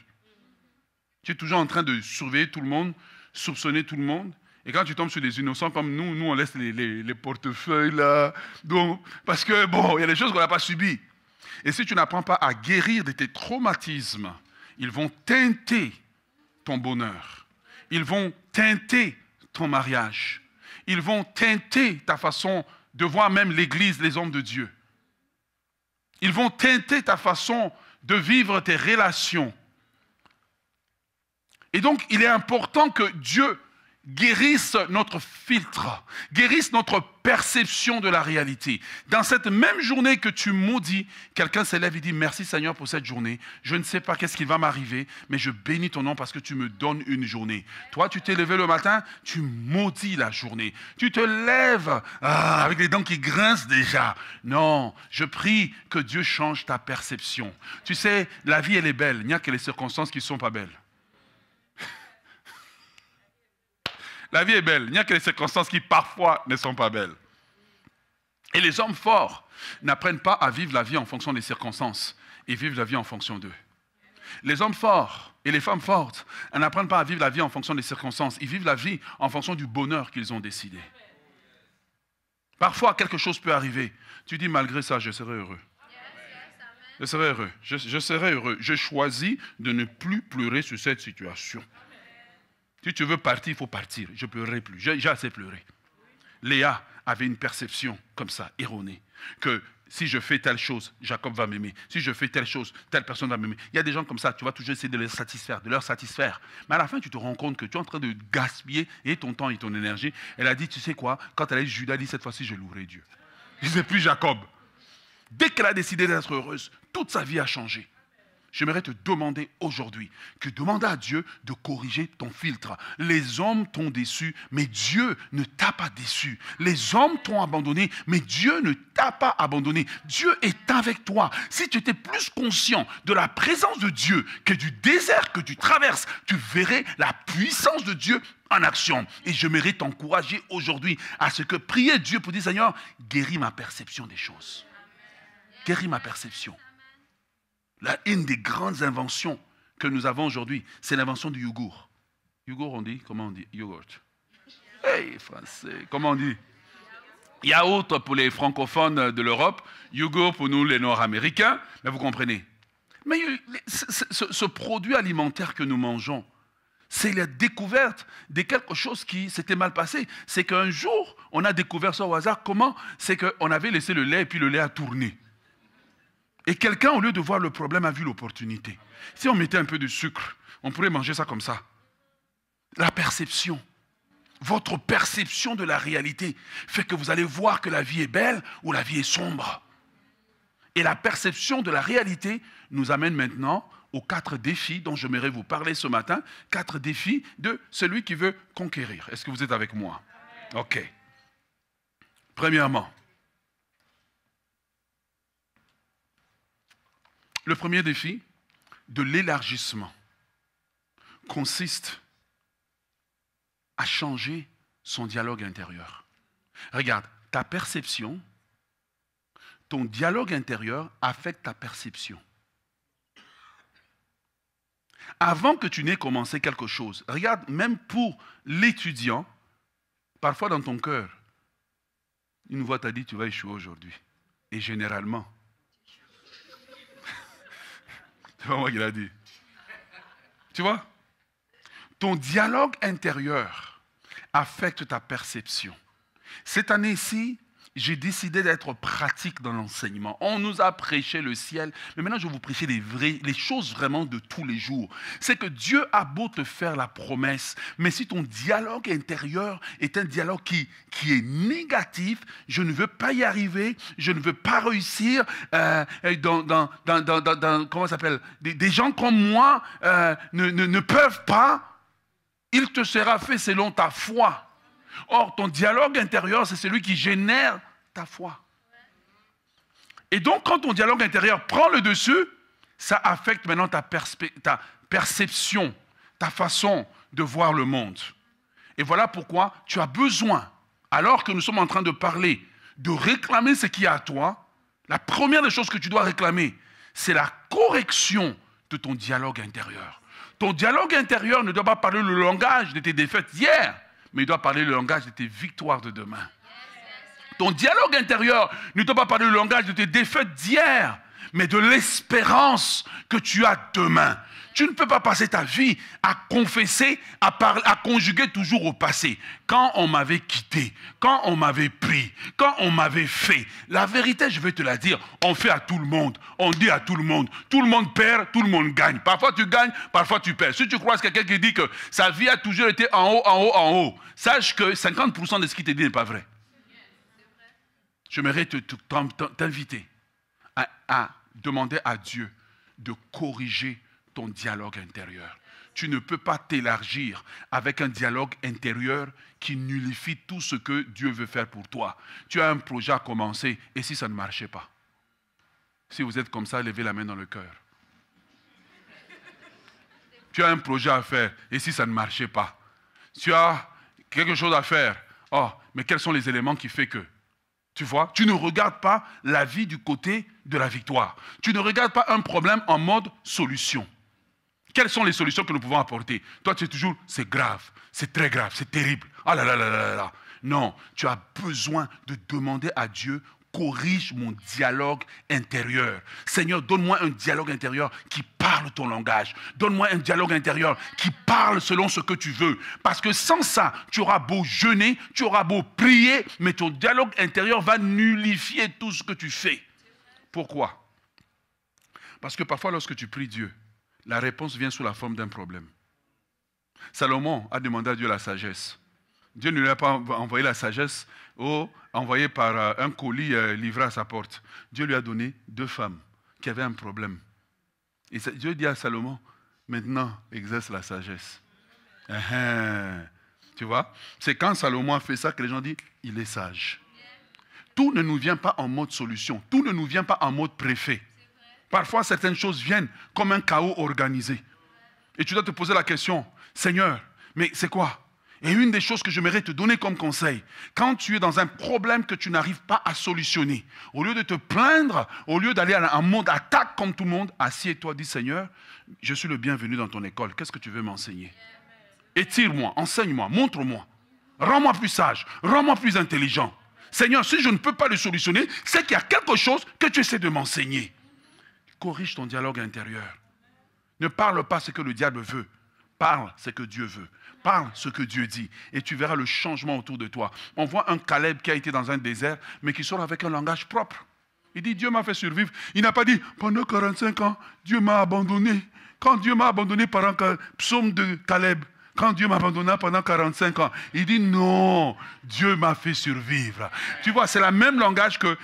Tu es toujours en train de surveiller tout le monde, soupçonner tout le monde. Et quand tu tombes sur des innocents comme nous on laisse les portefeuilles là. Donc, parce que bon, il y a des choses qu'on n'a pas subies. Et si tu n'apprends pas à guérir de tes traumatismes, ils vont teinter ton bonheur. Ils vont teinter ton mariage. Ils vont teinter ta façon de voir même l'Église, les hommes de Dieu. Ils vont teinter ta façon de vivre tes relations. Et donc, il est important que Dieu guérisse notre filtre, guérisse notre perception de la réalité. Dans cette même journée que tu maudis, quelqu'un s'élève et dit « Merci Seigneur pour cette journée. Je ne sais pas qu'est-ce qui va m'arriver, mais je bénis ton nom parce que tu me donnes une journée. » Toi, tu t'es levé le matin, tu maudis la journée. Tu te lèves avec les dents qui grincent déjà. Non, je prie que Dieu change ta perception. Tu sais, la vie, elle est belle. Il n'y a que les circonstances qui ne sont pas belles. La vie est belle, il n'y a que les circonstances qui parfois ne sont pas belles. Et les hommes forts n'apprennent pas à vivre la vie en fonction des circonstances, ils vivent la vie en fonction d'eux. Les hommes forts et les femmes fortes n'apprennent pas à vivre la vie en fonction des circonstances, ils vivent la vie en fonction du bonheur qu'ils ont décidé. Parfois, quelque chose peut arriver. Tu dis, malgré ça, je serai heureux. Je serai heureux. Je serai heureux. Je choisis de ne plus pleurer sur cette situation. Si tu veux partir, il faut partir. Je ne pleurerai plus. J'ai assez pleuré. Léa avait une perception comme ça, erronée, que si je fais telle chose, Jacob va m'aimer. Si je fais telle chose, telle personne va m'aimer. Il y a des gens comme ça, tu vas toujours essayer de les satisfaire, de leur satisfaire. Mais à la fin, tu te rends compte que tu es en train de gaspiller et ton temps et ton énergie. Elle a dit, tu sais quoi, quand elle a dit Judas, dit cette fois-ci, je louerai Dieu. Je ne sais plus Jacob. Dès qu'elle a décidé d'être heureuse, toute sa vie a changé. J'aimerais te demander aujourd'hui que demande à Dieu de corriger ton filtre. Les hommes t'ont déçu, mais Dieu ne t'a pas déçu. Les hommes t'ont abandonné, mais Dieu ne t'a pas abandonné. Dieu est avec toi. Si tu étais plus conscient de la présence de Dieu que du désert que tu traverses, tu verrais la puissance de Dieu en action. Et j'aimerais t'encourager aujourd'hui à ce que prier Dieu pour dire, Seigneur, guéris ma perception des choses. Guéris ma perception. Là, une des grandes inventions que nous avons aujourd'hui, c'est l'invention du yogourt. Yogourt, on dit? Comment on dit? Yogourt. Hey, français, comment on dit? Yaourt pour les francophones de l'Europe, yogourt pour nous les Nord-Américains, mais vous comprenez. Mais ce produit alimentaire que nous mangeons, c'est la découverte de quelque chose qui s'était mal passé. C'est qu'un jour, on a découvert ça au hasard. Comment? C'est qu'on avait laissé le lait et puis le lait a tourné. Et quelqu'un, au lieu de voir le problème, a vu l'opportunité. Si on mettait un peu de sucre, on pourrait manger ça comme ça. La perception, votre perception de la réalité fait que vous allez voir que la vie est belle ou la vie est sombre. Et la perception de la réalité nous amène maintenant aux 4 défis dont j'aimerais vous parler ce matin. 4 défis de celui qui veut conquérir. Est-ce que vous êtes avec moi? Ok. Premièrement, le premier défi de l'élargissement consiste à changer son dialogue intérieur. Regarde, ta perception, ton dialogue intérieur affecte ta perception. Avant que tu n'aies commencé quelque chose, regarde, même pour l'étudiant, parfois dans ton cœur, une voix t'a dit tu vas échouer aujourd'hui. Et généralement, c'est pas moi qui l'a dit. Tu vois? Ton dialogue intérieur affecte ta perception. Cette année-ci, j'ai décidé d'être pratique dans l'enseignement. On nous a prêché le ciel, mais maintenant je vais vous prêcher les choses vraiment de tous les jours. C'est que Dieu a beau te faire la promesse, mais si ton dialogue intérieur est un dialogue qui est négatif, je ne veux pas y arriver, je ne veux pas réussir. Comment ça s'appelle, des gens comme moi ne peuvent pas. Il te sera fait selon ta foi. Or, ton dialogue intérieur, c'est celui qui génère ta foi. Et donc, quand ton dialogue intérieur prend le dessus, ça affecte maintenant ta perception, ta façon de voir le monde. Et voilà pourquoi tu as besoin, alors que nous sommes en train de parler, de réclamer ce qui est à toi. La première des choses que tu dois réclamer, c'est la correction de ton dialogue intérieur. Ton dialogue intérieur ne doit pas parler le langage de tes défaites d'hier, mais il doit parler le langage de tes victoires de demain. Ton dialogue intérieur ne doit pas parler le langage de tes défaites d'hier, mais de l'espérance que tu as demain. Tu ne peux pas passer ta vie à confesser, à conjuguer toujours au passé. Quand on m'avait quitté, quand on m'avait pris, quand on m'avait fait. La vérité, je vais te la dire, on fait à tout le monde, on dit à tout le monde perd, tout le monde gagne. Parfois tu gagnes, parfois tu perds. Si tu crois que quelqu'un qui dit que sa vie a toujours été en haut, en haut, en haut, sache que 50% de ce qu'il te dit n'est pas vrai. J'aimerais t'inviter à demander à Dieu de corriger ton dialogue intérieur. Tu ne peux pas t'élargir avec un dialogue intérieur qui nullifie tout ce que Dieu veut faire pour toi. Tu as un projet à commencer, et si ça ne marchait pas? Si vous êtes comme ça, levez la main dans le cœur. Tu as un projet à faire, et si ça ne marchait pas? Tu as quelque chose à faire. Oh, mais quels sont les éléments qui font que? Tu vois, tu ne regardes pas la vie du côté de la victoire. Tu ne regardes pas un problème en mode solution. Quelles sont les solutions que nous pouvons apporter? Toi, tu es toujours, c'est grave, c'est très grave, c'est terrible. Ah là là là là là. Non, tu as besoin de demander à Dieu, corrige mon dialogue intérieur. Seigneur, donne-moi un dialogue intérieur qui parle ton langage. Donne-moi un dialogue intérieur qui parle selon ce que tu veux. Parce que sans ça, tu auras beau jeûner, tu auras beau prier, mais ton dialogue intérieur va nullifier tout ce que tu fais. Pourquoi? Parce que parfois, lorsque tu pries Dieu, la réponse vient sous la forme d'un problème. Salomon a demandé à Dieu la sagesse. Dieu ne lui a pas envoyé la sagesse, envoyé par un colis livré à sa porte. Dieu lui a donné 2 femmes qui avaient un problème. Et Dieu dit à Salomon, maintenant, exerce la sagesse. Tu vois? C'est quand Salomon a fait ça que les gens disent, il est sage. Tout ne nous vient pas en mode solution. Tout ne nous vient pas en mode préfet. Parfois, certaines choses viennent comme un chaos organisé. Et tu dois te poser la question, Seigneur, mais c'est quoi? Et une des choses que j'aimerais te donner comme conseil, quand tu es dans un problème que tu n'arrives pas à solutionner, au lieu de te plaindre, au lieu d'aller en mode attaque comme tout le monde, assieds-toi, dis Seigneur, je suis le bienvenu dans ton école, qu'est-ce que tu veux m'enseigner? Étire-moi, enseigne-moi, montre-moi, rends-moi plus sage, rends-moi plus intelligent. Seigneur, si je ne peux pas le solutionner, c'est qu'il y a quelque chose que tu essaies de m'enseigner. Corrige ton dialogue intérieur. Ne parle pas ce que le diable veut. Parle ce que Dieu veut. Parle ce que Dieu dit. Et tu verras le changement autour de toi. On voit un Caleb qui a été dans un désert, mais qui sort avec un langage propre. Il dit, Dieu m'a fait survivre. Il n'a pas dit, pendant 45 ans, Dieu m'a abandonné. Quand Dieu m'a abandonné par un psaume de Caleb, quand Dieu m'a abandonné pendant 45 ans, il dit non, Dieu m'a fait survivre. Tu vois, c'est le même langage que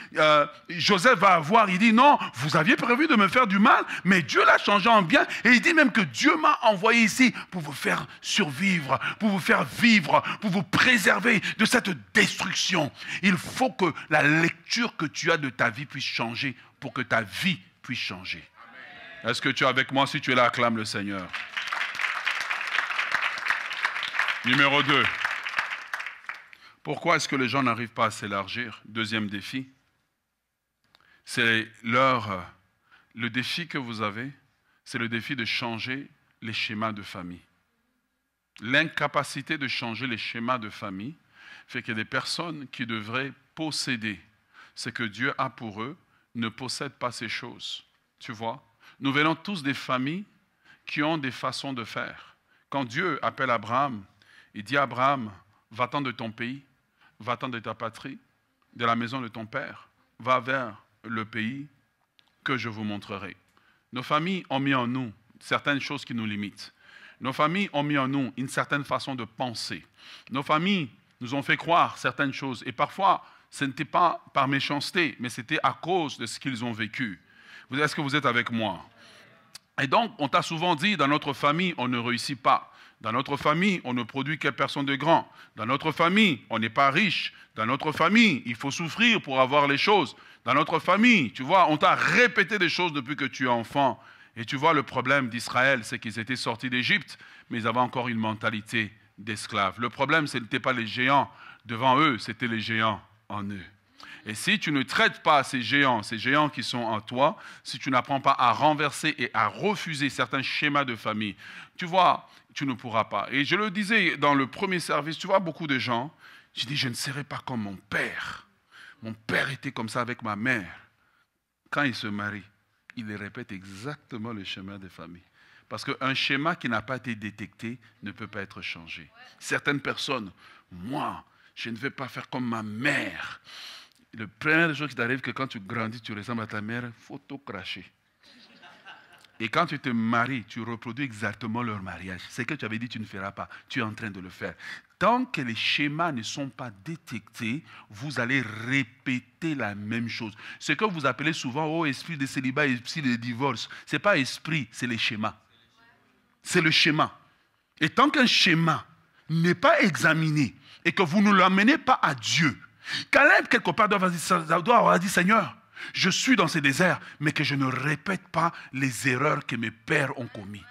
Joseph va avoir. Il dit non, vous aviez prévu de me faire du mal, mais Dieu l'a changé en bien. Et il dit même que Dieu m'a envoyé ici pour vous faire survivre, pour vous faire vivre, pour vous préserver de cette destruction. Il faut que la lecture que tu as de ta vie puisse changer pour que ta vie puisse changer. Est-ce que tu es avec moi? Si tu es là, acclame le Seigneur. Numéro 2. Pourquoi est-ce que les gens n'arrivent pas à s'élargir? Deuxième défi. C'est le défi que vous avez, c'est le défi de changer les schémas de famille. L'incapacité de changer les schémas de famille fait que des personnes qui devraient posséder ce que Dieu a pour eux ne possèdent pas ces choses. Tu vois? Nous venons tous des familles qui ont des façons de faire. Quand Dieu appelle Abraham, il dit à Abraham, va-t'en de ton pays, va-t'en de ta patrie, de la maison de ton père, va vers le pays que je vous montrerai. Nos familles ont mis en nous certaines choses qui nous limitent. Nos familles ont mis en nous une certaine façon de penser. Nos familles nous ont fait croire certaines choses. Et parfois, ce n'était pas par méchanceté, mais c'était à cause de ce qu'ils ont vécu. Est-ce que vous êtes avec moi? Et donc, on t'a souvent dit, dans notre famille, on ne réussit pas. Dans notre famille, on ne produit qu'une personne de grand. Dans notre famille, on n'est pas riche. Dans notre famille, il faut souffrir pour avoir les choses. Dans notre famille, tu vois, on t'a répété des choses depuis que tu es enfant. Et tu vois, le problème d'Israël, c'est qu'ils étaient sortis d'Égypte, mais ils avaient encore une mentalité d'esclaves. Le problème, ce n'était pas les géants devant eux, c'était les géants en eux. Et si tu ne traites pas ces géants qui sont en toi, si tu n'apprends pas à renverser et à refuser certains schémas de famille, tu vois, tu ne pourras pas. Et je le disais dans le premier service, tu vois, beaucoup de gens, je dis, je ne serai pas comme mon père. Mon père était comme ça avec ma mère. Quand il se marie, il répète exactement le schéma de famille. Parce qu'un schéma qui n'a pas été détecté ne peut pas être changé. Certaines personnes, moi, je ne vais pas faire comme ma mère. Le premier chose qui t'arrive, que quand tu grandis, tu ressembles à ta mère, il faut tout cracher. Et quand tu te maries, tu reproduis exactement leur mariage. Ce que tu avais dit, tu ne feras pas. Tu es en train de le faire. Tant que les schémas ne sont pas détectés, vous allez répéter la même chose. Ce que vous appelez souvent, oh, esprit de célibat, esprit de divorce, ce n'est pas esprit, c'est les schémas. C'est le schéma. Et tant qu'un schéma n'est pas examiné et que vous ne l'amenez pas à Dieu, Caleb, quelque part, doit avoir dit, Seigneur, je suis dans ce désert, mais que je ne répète pas les erreurs que mes pères ont commises.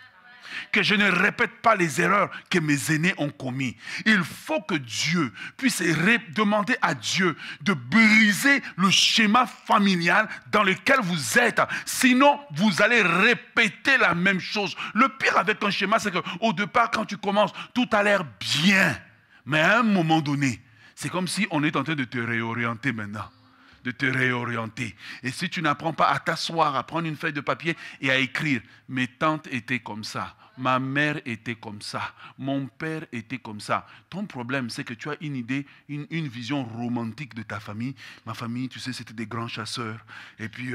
Que je ne répète pas les erreurs que mes aînés ont commises. Il faut que Dieu puisse demander à Dieu de briser le schéma familial dans lequel vous êtes. Sinon, vous allez répéter la même chose. Le pire avec un schéma, c'est qu'au départ, quand tu commences, tout a l'air bien. Mais à un moment donné, c'est comme si on est en train de te réorienter maintenant. De te réorienter. Et si tu n'apprends pas à t'asseoir, à prendre une feuille de papier et à écrire, mes tantes étaient comme ça, ma mère était comme ça, mon père était comme ça. Ton problème, c'est que tu as une idée, une vision romantique de ta famille. Ma famille, tu sais, c'était des grands chasseurs. Et puis,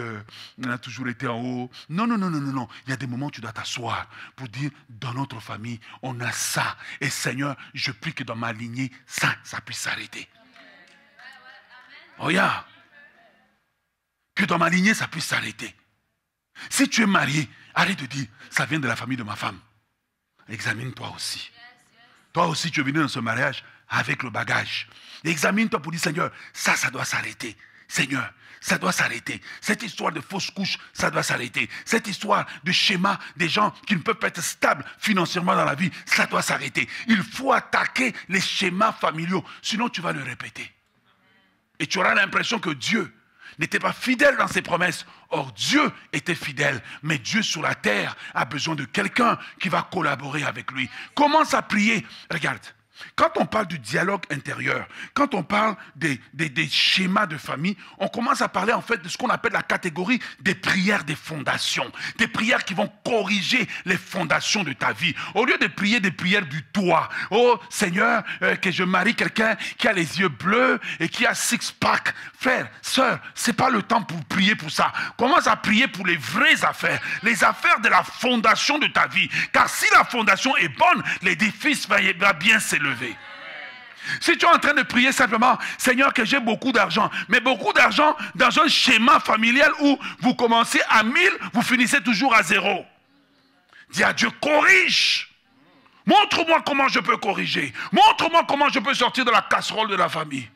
on a toujours été en haut. Non, non, non, non, non, non. Il y a des moments où tu dois t'asseoir pour dire, dans notre famille, on a ça. Et Seigneur, je prie que dans ma lignée, ça puisse s'arrêter. Oh, yeah. Que dans ma lignée, ça puisse s'arrêter. Si tu es marié, arrête de dire, ça vient de la famille de ma femme. Examine-toi aussi. Toi aussi, tu es venu dans ce mariage avec le bagage. Examine-toi pour dire, Seigneur, ça doit s'arrêter. Seigneur, ça doit s'arrêter. Cette histoire de fausse couche, ça doit s'arrêter. Cette histoire de schéma des gens qui ne peuvent pas être stables financièrement dans la vie, ça doit s'arrêter. Il faut attaquer les schémas familiaux, sinon tu vas le répéter. Et tu auras l'impression que Dieu n'était pas fidèle dans ses promesses. Or, Dieu était fidèle. Mais Dieu sur la terre a besoin de quelqu'un qui va collaborer avec lui. Commence à prier. Regarde, quand on parle du dialogue intérieur, quand on parle des schémas de famille, on commence à parler en fait de ce qu'on appelle la catégorie des prières des fondations. Des prières qui vont corriger les fondations de ta vie. Au lieu de prier des prières du toit. Oh Seigneur, que je marie quelqu'un qui a les yeux bleus et qui a six-pack. Frère, sœur, c'est pas le temps pour prier pour ça. Commence à prier pour les vraies affaires. Les affaires de la fondation de ta vie. Car si la fondation est bonne, l'édifice va bien s'élever. Si tu es en train de prier simplement, Seigneur, que j'ai beaucoup d'argent, mais beaucoup d'argent dans un schéma familial où vous commencez à 1000, vous finissez toujours à 0. Dis à Dieu, corrige. Montre-moi comment je peux corriger. Montre-moi comment je peux sortir de la casserole de la famille.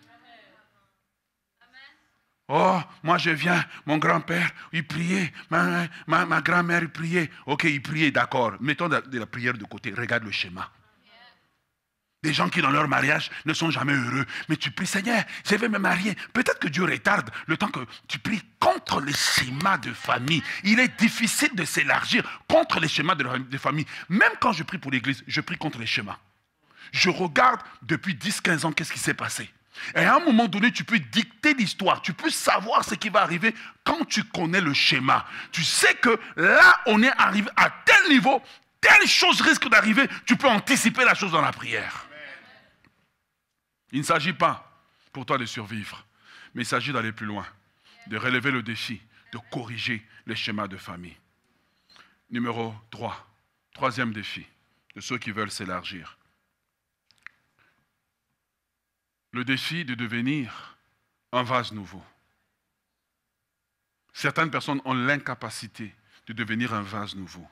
Oh, moi je viens, mon grand-père, il priait, ma grand-mère, il priait. Ok, il priait, d'accord. Mettons de la prière de côté, regarde le schéma. Des gens qui dans leur mariage ne sont jamais heureux. Mais tu pries, Seigneur, je vais me marier. Peut-être que Dieu retarde le temps que tu pries contre les schémas de famille. Il est difficile de s'élargir contre les schémas de famille. Même quand je prie pour l'église, je prie contre les schémas. Je regarde depuis 10-15 ans qu'est-ce qui s'est passé. Et à un moment donné, tu peux dicter l'histoire. Tu peux savoir ce qui va arriver quand tu connais le schéma. Tu sais que là, on est arrivé à tel niveau, telle chose risque d'arriver. Tu peux anticiper la chose dans la prière. Il ne s'agit pas pour toi de survivre, Mais il s'agit d'aller plus loin, de relever le défi, de corriger les schémas de famille. Numéro 3, troisième défi de ceux qui veulent s'élargir. Le défi de devenir un vase nouveau. Certaines personnes ont l'incapacité de devenir un vase nouveau.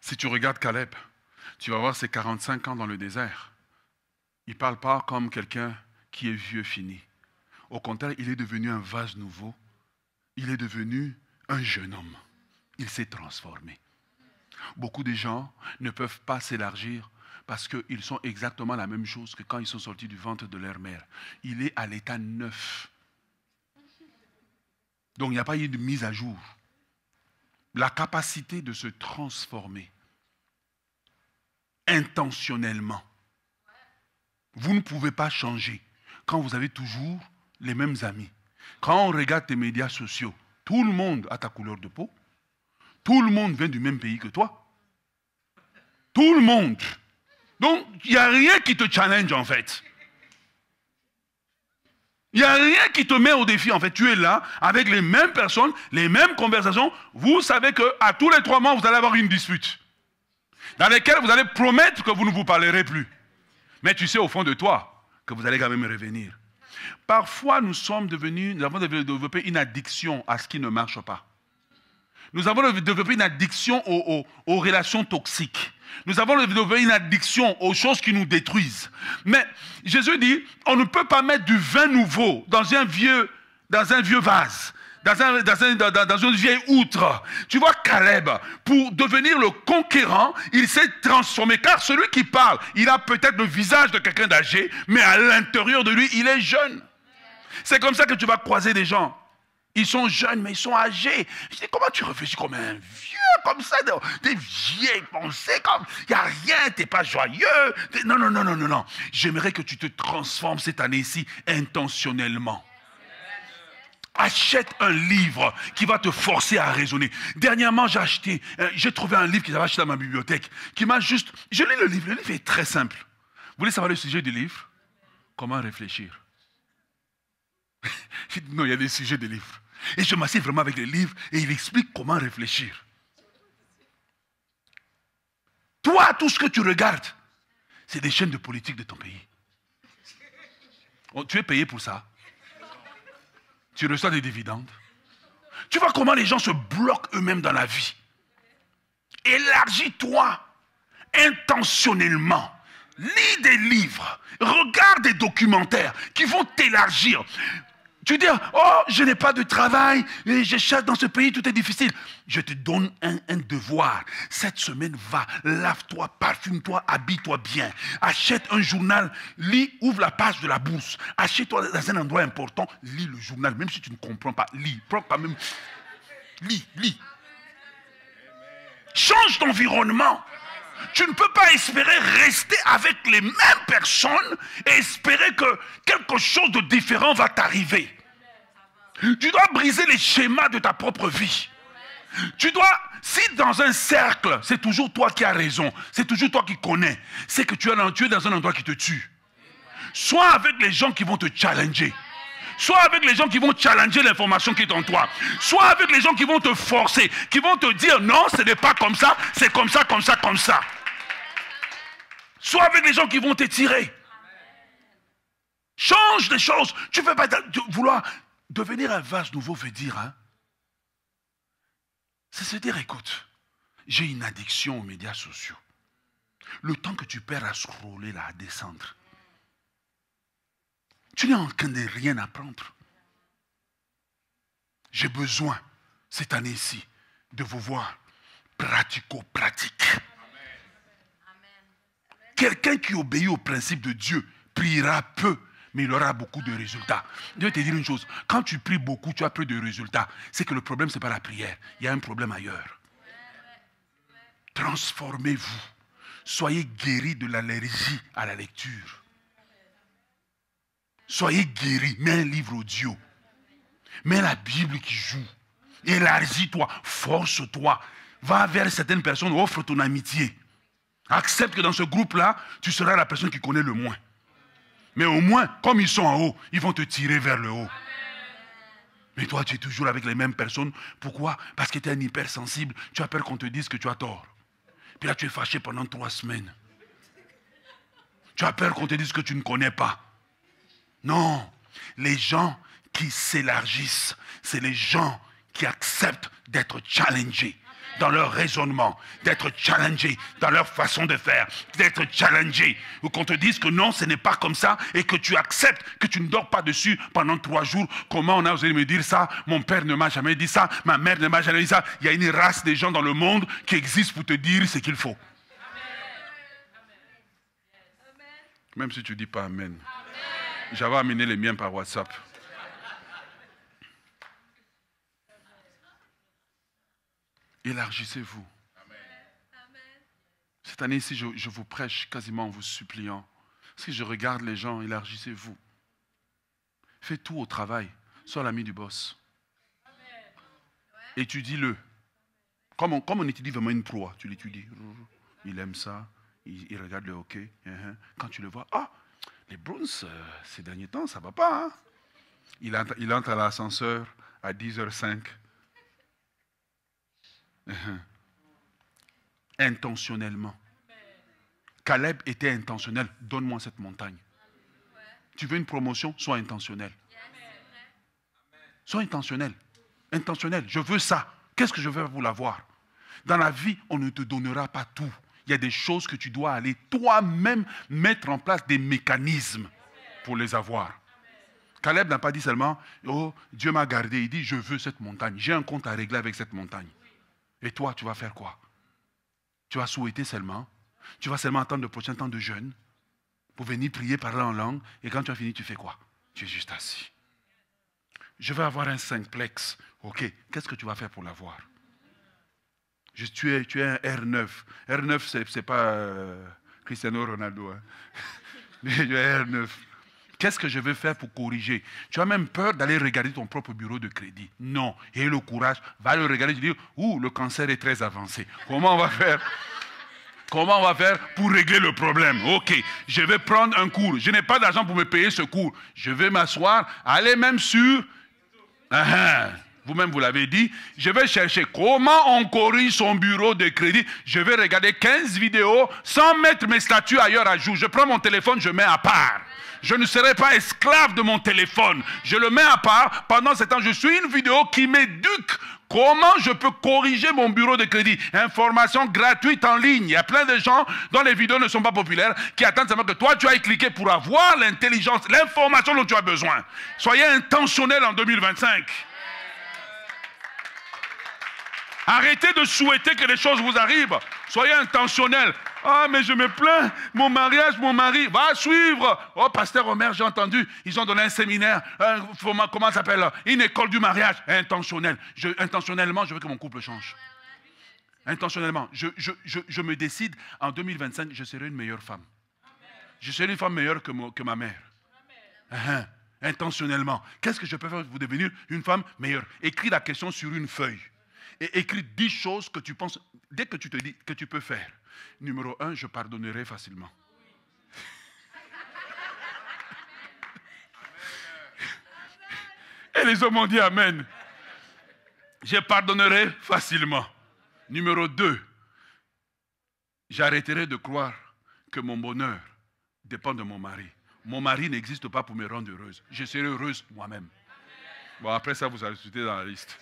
Si tu regardes Caleb, tu vas voir ses 45 ans dans le désert. Il ne parle pas comme quelqu'un qui est vieux fini. Au contraire, il est devenu un vase nouveau. Il est devenu un jeune homme. Il s'est transformé. Beaucoup de gens ne peuvent pas s'élargir parce qu'ils sont exactement la même chose que quand ils sont sortis du ventre de leur mère. Il est à l'état neuf. Donc il n'y a pas eu de mise à jour. La capacité de se transformer intentionnellement. Vous ne pouvez pas changer quand vous avez toujours les mêmes amis. Quand on regarde tes médias sociaux, tout le monde a ta couleur de peau. Tout le monde vient du même pays que toi. Tout le monde. Donc, il n'y a rien qui te challenge en fait. Il n'y a rien qui te met au défi. En fait, tu es là avec les mêmes personnes, les mêmes conversations. Vous savez qu'à tous les 3 mois, vous allez avoir une dispute. Dans laquelle vous allez promettre que vous ne vous parlerez plus. Mais tu sais au fond de toi que vous allez quand même revenir. Parfois, nous avons développé une addiction à ce qui ne marche pas. Nous avons développé une addiction aux relations toxiques. Nous avons développé une addiction aux choses qui nous détruisent. Mais Jésus dit, on ne peut pas mettre du vin nouveau dans un vieux vase, dans une vieille outre. Tu vois, Caleb, pour devenir le conquérant, il s'est transformé. Car celui qui parle, il a peut-être le visage de quelqu'un d'âgé, mais à l'intérieur de lui, il est jeune. C'est comme ça que tu vas croiser des gens. Ils sont jeunes, mais ils sont âgés. Je dis, comment tu réfléchis comme un vieux, comme ça, des vieilles pensées, comme, il n'y a rien, tu n'es pas joyeux. Non. J'aimerais que tu te transformes cette année-ci intentionnellement. Achète un livre qui va te forcer à raisonner. Dernièrement, j'ai trouvé un livre que j'avais acheté dans ma bibliothèque, qui m'a juste... Je lis le livre est très simple. Vous voulez savoir le sujet du livre? Comment réfléchir? Non, il y a des sujets de livres. Et je m'assieds vraiment avec le livre et il explique comment réfléchir. Toi, tout ce que tu regardes, c'est des chaînes de politique de ton pays. Tu es payé pour ça. Tu reçois des dividendes. Tu vois comment les gens se bloquent eux-mêmes dans la vie. Élargis-toi intentionnellement. Lis des livres. Regarde des documentaires qui vont t'élargir. Tu dis, oh, je n'ai pas de travail, et je cherche dans ce pays, tout est difficile. Je te donne un devoir. Cette semaine, va, lave-toi, parfume-toi, habille-toi bien. Achète un journal, lis, ouvre la page de la bourse. Achète-toi dans un endroit important, lis le journal, même si tu ne comprends pas, lis. Prends quand même, lis. Change d'environnement. Tu ne peux pas espérer rester avec les mêmes personnes et espérer que quelque chose de différent va t'arriver. Tu dois briser les schémas de ta propre vie. Si dans un cercle, c'est toujours toi qui as raison, c'est toujours toi qui connais, c'est que tu es dans un endroit qui te tue. Sois avec les gens qui vont te challenger. Sois avec les gens qui vont challenger l'information qui est en toi. Sois avec les gens qui vont te forcer, qui vont te dire non, ce n'est pas comme ça, c'est comme ça, comme ça, comme ça. Sois avec les gens qui vont t'étirer. Change des choses. Tu ne peux pas vouloir devenir un vase nouveau, veut dire, c'est se dire, écoute, j'ai une addiction aux médias sociaux. Le temps que tu perds à scroller là, à descendre, tu n'es en train de rien apprendre. J'ai besoin, cette année-ci, de vous voir pratico-pratique. Quelqu'un qui obéit au principe de Dieu priera peu, mais il aura beaucoup de résultats. Je vais te dire une chose, quand tu pries beaucoup, tu as peu de résultats. C'est que le problème, ce n'est pas la prière. Il y a un problème ailleurs. Transformez-vous. Soyez guéris de l'allergie à la lecture. Soyez guéris. Mets un livre audio. Mets la Bible qui joue. Élargis-toi. Force-toi. Va vers certaines personnes, offre ton amitié. Accepte que dans ce groupe-là, tu seras la personne qui connaît le moins. Mais au moins, comme ils sont en haut, ils vont te tirer vers le haut. Mais toi, tu es toujours avec les mêmes personnes. Pourquoi? Parce que tu es un hypersensible. Tu as peur qu'on te dise que tu as tort. Puis là, tu es fâché pendant 3 semaines. Tu as peur qu'on te dise que tu ne connais pas. Non. Les gens qui s'élargissent, c'est les gens qui acceptent d'être challengés dans leur raisonnement, d'être challengés dans leur façon de faire, d'être challengés. Ou qu'on te dise que non, ce n'est pas comme ça et que tu acceptes que tu ne dors pas dessus pendant 3 jours. Comment on a osé me dire ça? Mon père ne m'a jamais dit ça, ma mère ne m'a jamais dit ça. Il y a une race de gens dans le monde qui existent pour te dire ce qu'il faut. Même si tu ne dis pas Amen. J'avais amené les miens par WhatsApp. Élargissez-vous. Cette année-ci, je vous prêche quasiment en vous suppliant. Si je regarde les gens, élargissez-vous. Fais tout au travail. Sois l'ami du boss. Étudie-le. Comme on étudie vraiment une proie, tu l'étudies. Il aime ça. Il regarde le hockey. Quand tu le vois, les Bruins, ces derniers temps, ça ne va pas. Hein? Il entre à l'ascenseur à 10h05. Intentionnellement. Caleb était intentionnel. Donne-moi cette montagne. Tu veux une promotion? Sois intentionnel. Sois intentionnel. Intentionnel. Je veux ça. Qu'est-ce que je veux pour l'avoir? Dans la vie, on ne te donnera pas tout. Il y a des choses que tu dois aller toi-même mettre en place des mécanismes pour les avoir. Caleb n'a pas dit seulement, oh, Dieu m'a gardé. Il dit, je veux cette montagne. J'ai un compte à régler avec cette montagne. Et toi, tu vas faire quoi? Tu vas souhaiter seulement. Tu vas seulement attendre le prochain temps de jeûne pour venir prier, parler en langue. Et quand tu as fini, tu fais quoi? Tu es juste assis. Je vais avoir un 5plex. Ok, qu'est-ce que tu vas faire pour l'avoir? Tu es un R9. R9, ce n'est pas Cristiano Ronaldo. Hein. Tu es R9. Qu'est-ce que je vais faire pour corriger? Tu as même peur d'aller regarder ton propre bureau de crédit. Non. Et le courage, va le regarder et dire, le cancer est très avancé. Comment on va faire? Comment on va faire pour régler le problème? Ok, je vais prendre un cours. Je n'ai pas d'argent pour me payer ce cours. Je vais m'asseoir, aller même sur... Vous-même, vous l'avez dit. Je vais chercher comment on corrige son bureau de crédit. Je vais regarder 15 vidéos sans mettre mes statuts ailleurs à jour. Je prends mon téléphone, je mets à part. Je ne serai pas esclave de mon téléphone. Je le mets à part. Pendant ce temps, je suis une vidéo qui m'éduque. Comment je peux corriger mon bureau de crédit? Information gratuite en ligne. Il y a plein de gens dont les vidéos ne sont pas populaires qui attendent seulement que toi, tu ailles cliquer pour avoir l'intelligence, l'information dont tu as besoin. Soyez intentionnels en 2025. Arrêtez de souhaiter que les choses vous arrivent. Soyez intentionnels. Mais je me plains, mon mari, va suivre. Oh, pasteur Omer, j'ai entendu, ils ont donné un séminaire, comment ça s'appelle? Une école du mariage. Intentionnellement, je veux que mon couple change. Intentionnellement, je me décide, en 2025, je serai une meilleure femme. Je serai une femme meilleure que ma mère. Intentionnellement. Qu'est-ce que je peux faire pour devenir une femme meilleure? Écris la question sur une feuille. Et écris 10 choses que tu penses, dès que tu te dis que tu peux faire. Numéro 1, je pardonnerai facilement. Et les hommes ont dit Amen. Je pardonnerai facilement. Numéro 2, j'arrêterai de croire que mon bonheur dépend de mon mari. Mon mari n'existe pas pour me rendre heureuse. Je serai heureuse moi-même. Bon, après ça, vous allez sauter dans la liste.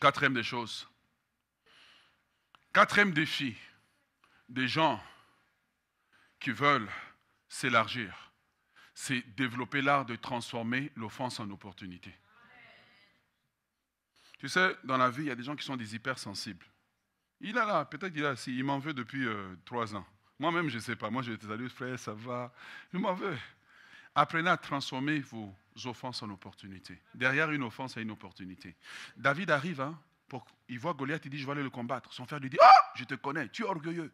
Quatrième des choses. Quatrième défi des gens qui veulent s'élargir, c'est développer l'art de transformer l'offense en opportunité. Tu sais, dans la vie, il y a des gens qui sont des hypersensibles. Peut-être il m'en veut depuis 3 ans. Moi-même, je ne sais pas. Moi, je dis, salut frère, ça va. Je m'en veux. Apprenez à transformer vos offenses en opportunités. Derrière une offense, il y a une opportunité. David arrive, il voit Goliath, il dit, je vais aller le combattre. Son frère lui dit, je te connais, tu es orgueilleux.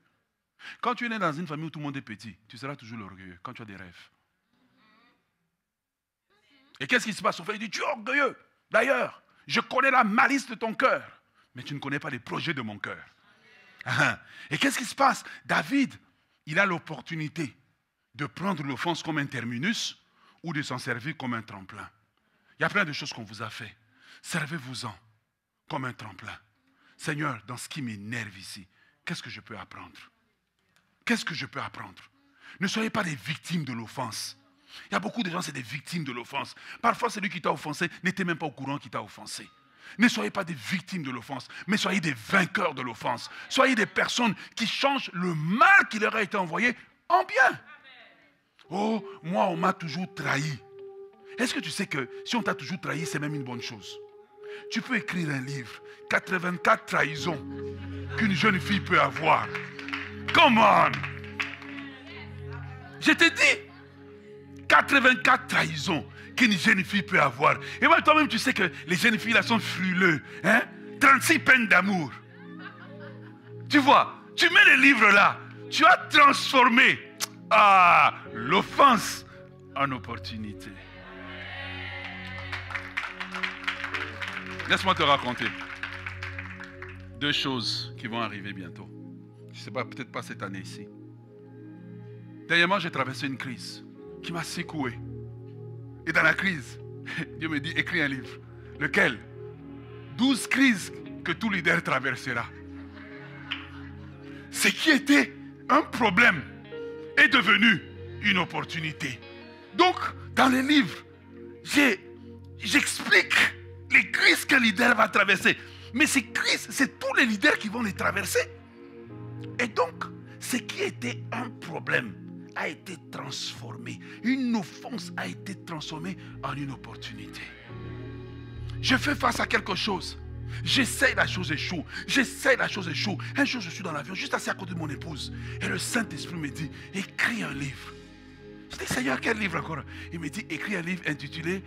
Quand tu es né dans une famille où tout le monde est petit, tu seras toujours l'orgueilleux, quand tu as des rêves. Et qu'est-ce qui se passe? Son frère lui dit, tu es orgueilleux. D'ailleurs, je connais la malice de ton cœur, mais tu ne connais pas les projets de mon cœur. Et qu'est-ce qui se passe? David, il a l'opportunité de prendre l'offense comme un terminus ou de s'en servir comme un tremplin. Il y a plein de choses qu'on vous a fait. Servez-vous-en comme un tremplin. Seigneur, dans ce qui m'énerve ici, qu'est-ce que je peux apprendre? Qu'est-ce que je peux apprendre? Ne soyez pas des victimes de l'offense. Il y a beaucoup de gens, c'est des victimes de l'offense. Parfois, celui qui t'a offensé n'était même pas au courant qu'il t'a offensé. Ne soyez pas des victimes de l'offense, mais soyez des vainqueurs de l'offense. Soyez des personnes qui changent le mal qui leur a été envoyé en bien. Oh, moi, on m'a toujours trahi. Est-ce que tu sais que si on t'a toujours trahi, c'est même une bonne chose? Tu peux écrire un livre, 84 trahisons qu'une jeune fille peut avoir. Come on! Je te dis, 84 trahisons qu'une jeune fille peut avoir. Et moi, toi-même, tu sais que les jeunes filles là sont frileux. Hein? 36 peines d'amour. Tu vois, tu mets les livres là, tu as transformé l'offense en opportunité. Laisse-moi te raconter 2 choses qui vont arriver bientôt. Je ne sais pas, peut-être pas cette année ici. Dernièrement, j'ai traversé une crise qui m'a secoué. Et dans la crise, Dieu me dit, écris un livre. Lequel? 12 crises que tout leader traversera. Ce qui était un problème est devenu une opportunité. Donc, dans les livres, j'explique les crises qu'un leader va traverser. Mais ces crises, c'est tous les leaders qui vont les traverser. Et donc, ce qui était un problème a été transformé. Une offense a été transformée en une opportunité. Je fais face à quelque chose. J'essaye, la chose échoue. J'essaye, la chose échoue. Un jour, je suis dans l'avion, juste assis à côté de mon épouse. Et le Saint-Esprit me dit, écris un livre. Je dis, Seigneur, quel livre encore? Il me dit, écris un livre intitulé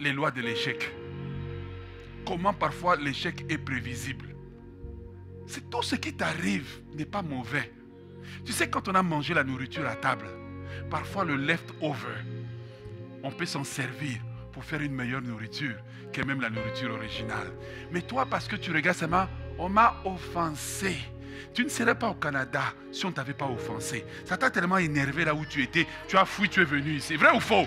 Les lois de l'échec. Comment parfois l'échec est prévisible. C'est tout ce qui t'arrive n'est pas mauvais. Tu sais, quand on a mangé la nourriture à table, parfois le leftover, on peut s'en servir pour faire une meilleure nourriture que même la nourriture originale. Mais toi, parce que tu regardes seulement, on m'a offensé. Tu ne serais pas au Canada si on ne t'avait pas offensé. Ça t'a tellement énervé là où tu étais, tu as fui, tu es venu ici. Vrai ou faux?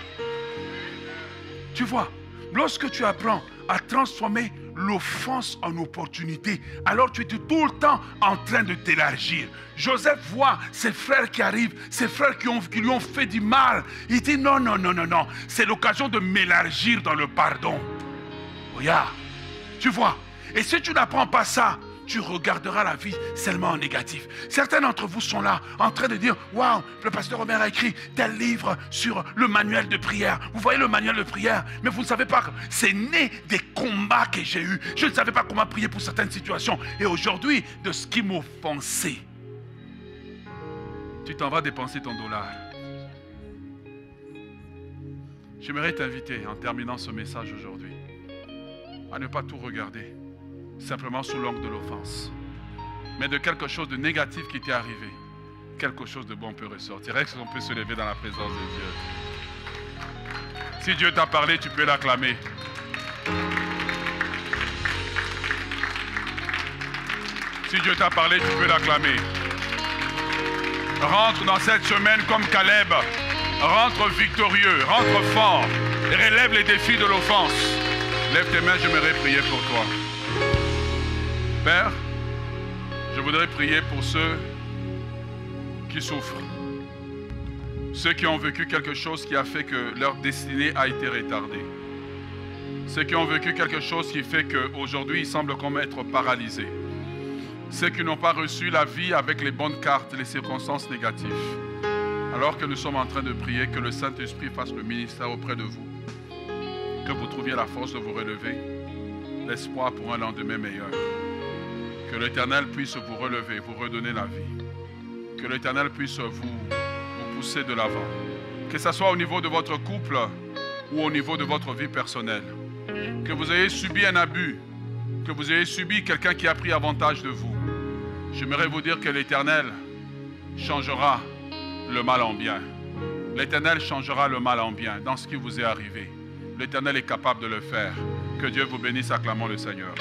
Tu vois, lorsque tu apprends à transformer l'offense en opportunité, alors tu es tout le temps en train de t'élargir. Joseph voit ses frères qui arrivent, ses frères qui lui ont fait du mal. Il dit non, non, non, non, non. C'est l'occasion de m'élargir dans le pardon. Regarde, tu vois. Et si tu n'apprends pas ça, tu regarderas la vie seulement en négatif. Certains d'entre vous sont là en train de dire, waouh, le pasteur Omer a écrit tel livre sur le manuel de prière. Vous voyez le manuel de prière, mais vous ne savez pas, c'est né des combats que j'ai eus. Je ne savais pas comment prier pour certaines situations. Et aujourd'hui, de ce qui m'offensait, tu t'en vas dépenser ton dollar. J'aimerais t'inviter, en terminant ce message aujourd'hui, à ne pas tout regarder simplement sous l'angle de l'offense, mais de quelque chose de négatif qui t'est arrivé, quelque chose de bon peut ressortir. Est-ce qu'on peut se lever dans la présence de Dieu? Si Dieu t'a parlé, tu peux l'acclamer. Si Dieu t'a parlé, tu peux l'acclamer. Rentre dans cette semaine comme Caleb. Rentre victorieux, rentre fort. Et relève les défis de l'offense. Lève tes mains, j'aimerais prier pour toi. Père, je voudrais prier pour ceux qui souffrent. Ceux qui ont vécu quelque chose qui a fait que leur destinée a été retardée. Ceux qui ont vécu quelque chose qui fait qu'aujourd'hui ils semblent comme être paralysés. Ceux qui n'ont pas reçu la vie avec les bonnes cartes, les circonstances négatives. Alors que nous sommes en train de prier, que le Saint-Esprit fasse le ministère auprès de vous. Que vous trouviez la force de vous relever. L'espoir pour un lendemain meilleur. Que l'Éternel puisse vous relever, vous redonner la vie. Que l'Éternel puisse vous pousser de l'avant. Que ce soit au niveau de votre couple ou au niveau de votre vie personnelle. Que vous ayez subi un abus. Que vous ayez subi quelqu'un qui a pris avantage de vous. J'aimerais vous dire que l'Éternel changera le mal en bien. L'Éternel changera le mal en bien dans ce qui vous est arrivé. L'Éternel est capable de le faire. Que Dieu vous bénisse, acclamons le Seigneur.